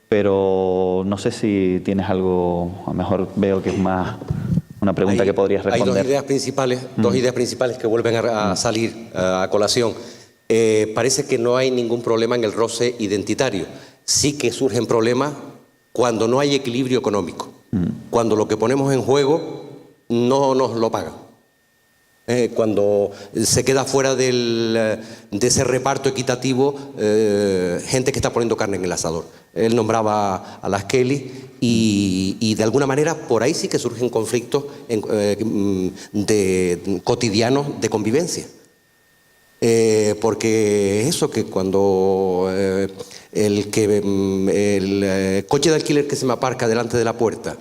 pero no sé si tienes algo, a lo mejor veo que es más una pregunta que podrías responder. Hay dos ideas principales que vuelven a salir a colación. Parece que no hay ningún problema en el roce identitario. Sí que surgen problemas cuando no hay equilibrio económico, cuando lo que ponemos en juego no nos lo pagan, cuando se queda fuera de ese reparto equitativo gente que está poniendo carne en el asador. Él nombraba a las Kelly y de alguna manera por ahí sí que surgen conflictos cotidianos de convivencia. Porque eso, que cuando el coche de alquiler que se me aparca delante de la puerta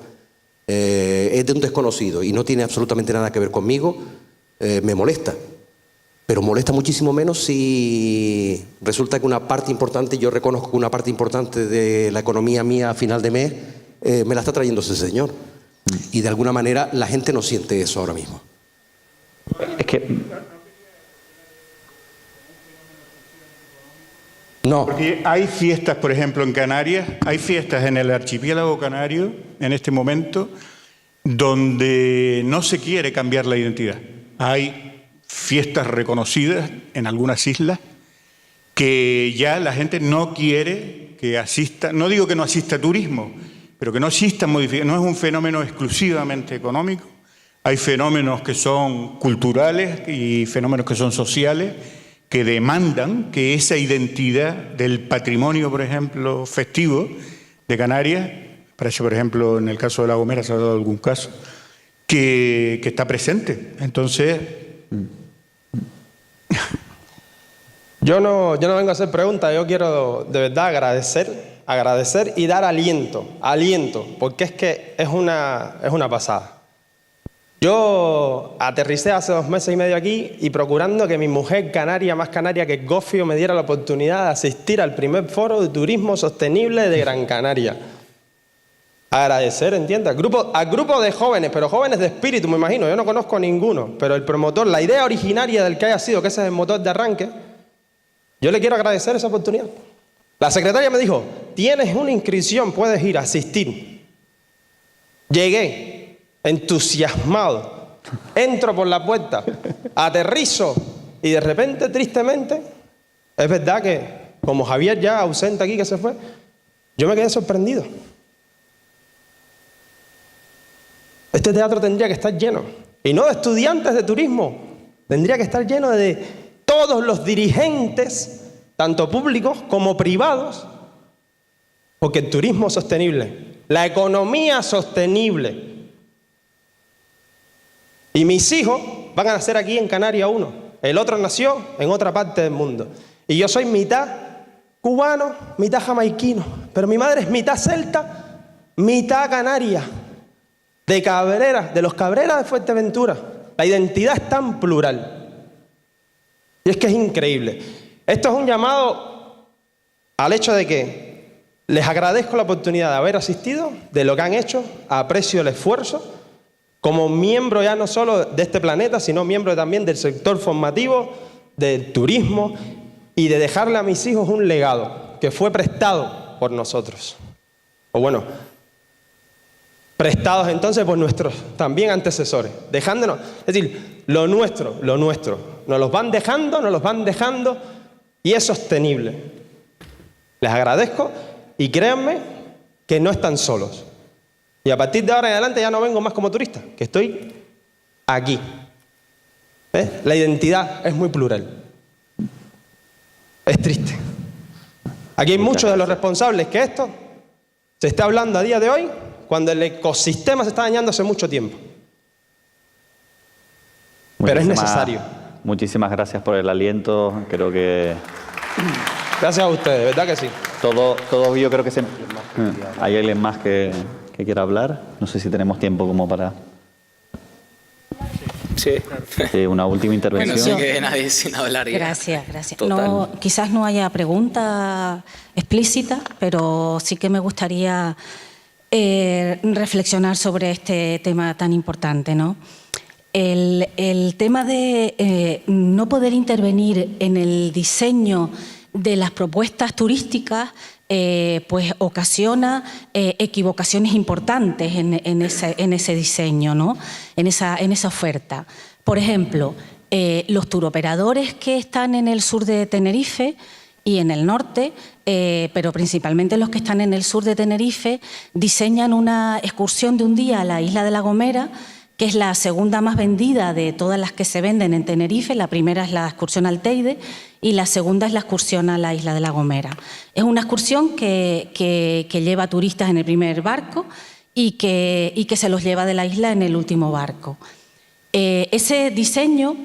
es de un desconocido y no tiene absolutamente nada que ver conmigo, me molesta. Pero molesta muchísimo menos si resulta que una parte importante, yo reconozco que una parte importante de la economía mía a final de mes me la está trayendo ese señor. Y de alguna manera la gente no siente eso ahora mismo. Es que no. Porque hay fiestas, por ejemplo, en Canarias, hay fiestas en el archipiélago canario, en este momento, donde no se quiere cambiar la identidad. Hay fiestas reconocidas en algunas islas que ya la gente no quiere que asista, no digo que no asista turismo, pero que no asista modificación. No es un fenómeno exclusivamente económico, hay fenómenos que son culturales y fenómenos que son sociales, que demandan que esa identidad del patrimonio, por ejemplo, festivo de Canarias, parece, por ejemplo, en el caso de La Gomera se ha dado algún caso, que está presente. Entonces Yo no vengo a hacer preguntas, yo quiero de verdad agradecer y dar aliento, porque es que es una pasada. Yo aterricé hace 2 meses y medio aquí y procurando que mi mujer canaria, más canaria que Gofio, me diera la oportunidad de asistir al primer foro de turismo sostenible de Gran Canaria. Agradecer, ¿entiendes? Al grupo de jóvenes, pero jóvenes de espíritu, me imagino. Yo no conozco a ninguno, pero el promotor, la idea originaria del que haya sido, que ese es el motor de arranque, yo le quiero agradecer esa oportunidad. La secretaria me dijo, tienes una inscripción, puedes ir a asistir. Llegué entusiasmado, entro por la puerta, aterrizo y de repente, tristemente, es verdad que, como Javier ya ausente aquí que se fue, yo me quedé sorprendido. Este teatro tendría que estar lleno, y no de estudiantes de turismo, tendría que estar lleno de todos los dirigentes, tanto públicos como privados, porque el turismo sostenible, la economía sostenible. Y mis hijos van a nacer aquí en Canarias uno, el otro nació en otra parte del mundo. Y yo soy mitad cubano, mitad jamaiquino, pero mi madre es mitad celta, mitad canaria, de Cabrera, de los Cabreras de Fuerteventura. La identidad es tan plural. Y es que es increíble. Esto es un llamado al hecho de que Les agradezco la oportunidad de haber asistido, de lo que han hecho, aprecio el esfuerzo, como miembro ya no solo de este planeta, sino miembro también del sector formativo, del turismo, y de dejarle a mis hijos un legado que fue prestado por nosotros. O bueno, prestados entonces por nuestros también antecesores, dejándonos, es decir, lo nuestro, nos los van dejando y es sostenible. Les agradezco y créanme que no están solos. Y a partir de ahora en adelante ya no vengo más como turista, que estoy aquí. La identidad es muy plural. Es triste. Aquí hay muchos de los responsables que esto se está hablando a día de hoy cuando el ecosistema se está dañando hace mucho tiempo. Pero es necesario. Muchísimas gracias por el aliento. Creo que... Gracias a ustedes, ¿verdad que sí? Todo yo creo que se... ¿Hay alguien más que quiera hablar? No sé si tenemos tiempo como para... Sí. Una última intervención. Bueno, no se quede nadie sin hablar ya. Gracias. Total. No, quizás no haya pregunta explícita, pero sí que me gustaría reflexionar sobre este tema tan importante, ¿no? El tema de no poder intervenir en el diseño de las propuestas turísticas pues ocasiona equivocaciones importantes en ese diseño, ¿no? en esa oferta. Por ejemplo, los turoperadores que están en el sur de Tenerife y en el norte, pero principalmente los que están en el sur de Tenerife, diseñan una excursión de un día a la isla de La Gomera, que es la segunda más vendida de todas las que se venden en Tenerife. La primera es la excursión al Teide y la segunda es la excursión a la isla de La Gomera. Es una excursión que lleva turistas en el primer barco y que se los lleva de la isla en el último barco. Ese diseño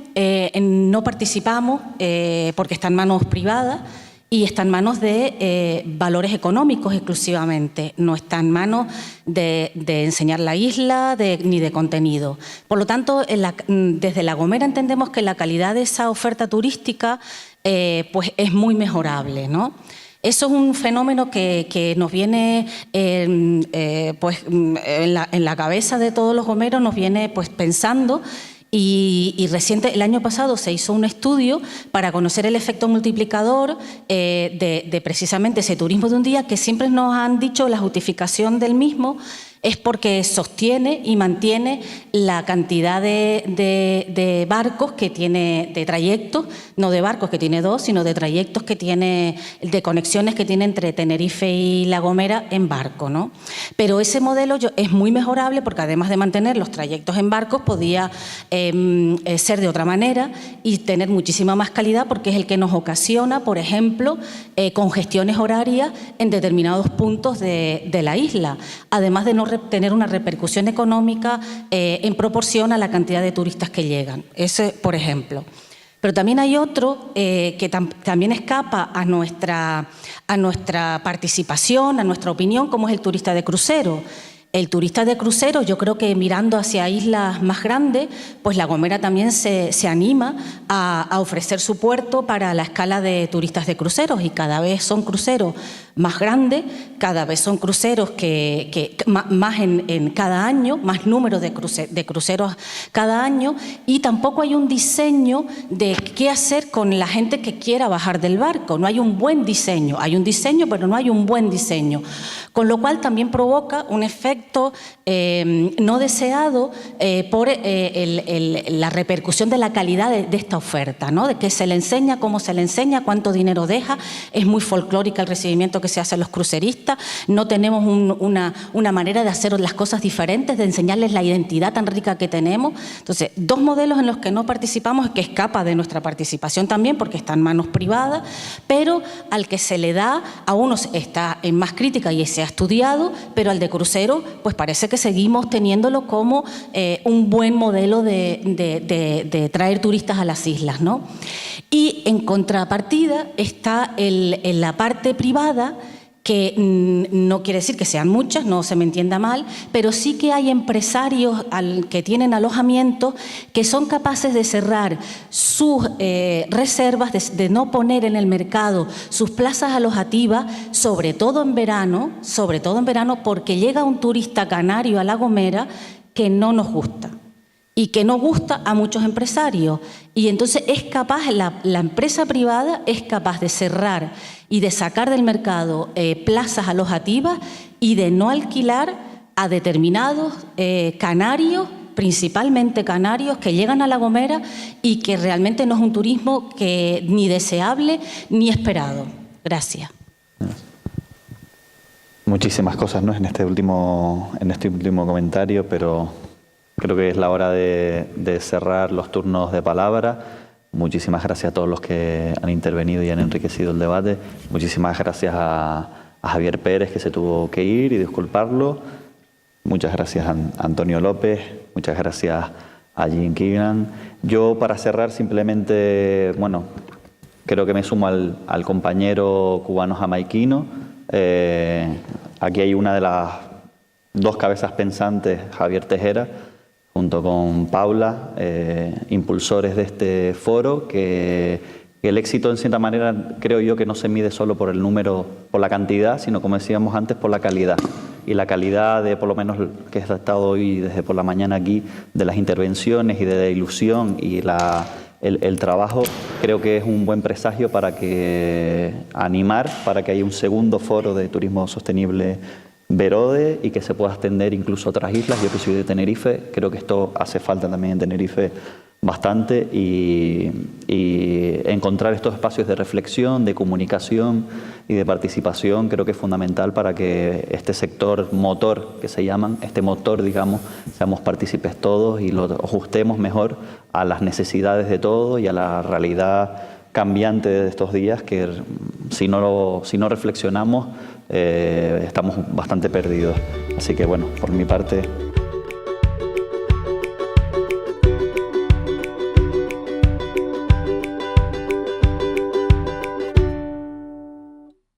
no participamos porque está en manos privadas y está en manos de valores económicos exclusivamente, no está en manos de enseñar la isla ni de contenido. Por lo tanto, desde La Gomera entendemos que la calidad de esa oferta turística pues es muy mejorable, ¿no? Eso es un fenómeno que nos viene pues, en la cabeza de todos los gomeros, nos viene pues, pensando. Y el año pasado se hizo un estudio para conocer el efecto multiplicador de precisamente ese turismo de un día, que siempre nos han dicho la justificación del mismo es porque sostiene y mantiene la cantidad de barcos que tiene, de trayectos, no de barcos que tiene 2, sino de trayectos que tiene, de conexiones que tiene entre Tenerife y La Gomera en barco, ¿no? Pero ese modelo es muy mejorable porque además de mantener los trayectos en barcos podía ser de otra manera y tener muchísima más calidad, porque es el que nos ocasiona, por ejemplo, congestiones horarias en determinados puntos de la isla, además de no tener una repercusión económica en proporción a la cantidad de turistas que llegan. Ese, por ejemplo. Pero también hay otro que también escapa a nuestra participación, a nuestra opinión, como es el turista de crucero. El turista de crucero, yo creo que mirando hacia islas más grandes, pues La Gomera también se anima a ofrecer su puerto para la escala de turistas de cruceros, y cada vez son cruceros más grandes, cada vez son cruceros que más en cada año, más número de cruceros cada año, y tampoco hay un diseño de qué hacer con la gente que quiera bajar del barco. No hay un buen diseño, hay un diseño, pero no hay un buen diseño, con lo cual también provoca un efecto no deseado por la repercusión de la calidad de esta oferta, ¿no? De que se le enseña, cómo se le enseña, cuánto dinero deja. Es muy folclórica el recibimiento que se hace a los cruceristas. No tenemos una manera de hacer las cosas diferentes, de enseñarles la identidad tan rica que tenemos. Entonces, dos modelos en los que no participamos, que escapa de nuestra participación también, porque está en manos privadas, pero al que se le da, a unos está en más crítica y se ha estudiado, pero al de crucero, pues parece que seguimos teniéndolo como un buen modelo de traer turistas a las islas, ¿no? Y en contrapartida está en la parte privada, que no quiere decir que sean muchas, no se me entienda mal, pero sí que hay empresarios que tienen alojamientos que son capaces de cerrar sus reservas, de no poner en el mercado sus plazas alojativas, sobre todo en verano, porque llega un turista canario a La Gomera que no nos gusta y que no gusta a muchos empresarios. Y entonces es capaz, la empresa privada es capaz de cerrar y de sacar del mercado plazas alojativas y de no alquilar a determinados canarios, principalmente canarios, que llegan a La Gomera y que realmente no es un turismo que ni deseable ni esperado. Gracias. Muchísimas cosas, ¿no?, en este último comentario, pero creo que es la hora de cerrar los turnos de palabra. Muchísimas gracias a todos los que han intervenido y han enriquecido el debate. Muchísimas gracias a Javier Pérez, que se tuvo que ir y disculparlo. Muchas gracias a Antonio López. Muchas gracias a Jean Keegan. Yo, para cerrar, simplemente, bueno, creo que me sumo al compañero cubano jamaiquino. Aquí hay una de las dos cabezas pensantes, Javier Tejera, junto con Paula, impulsores de este foro, que el éxito, en cierta manera, creo yo que no se mide solo por el número, por la cantidad, sino, como decíamos antes, por la calidad. Y la calidad de, por lo menos, que he estado hoy desde por la mañana aquí, de las intervenciones y de la ilusión y el trabajo, creo que es un buen presagio para animar para que haya un segundo foro de turismo sostenible Verode y que se pueda extender incluso a otras islas. Yo que soy de Tenerife, creo que esto hace falta también en Tenerife bastante, y encontrar estos espacios de reflexión, de comunicación y de participación creo que es fundamental para que este sector motor, que se llaman, este motor, digamos, seamos partícipes todos y lo ajustemos mejor a las necesidades de todos y a la realidad cambiante de estos días, que si no reflexionamos estamos bastante perdidos. Así que, bueno, por mi parte,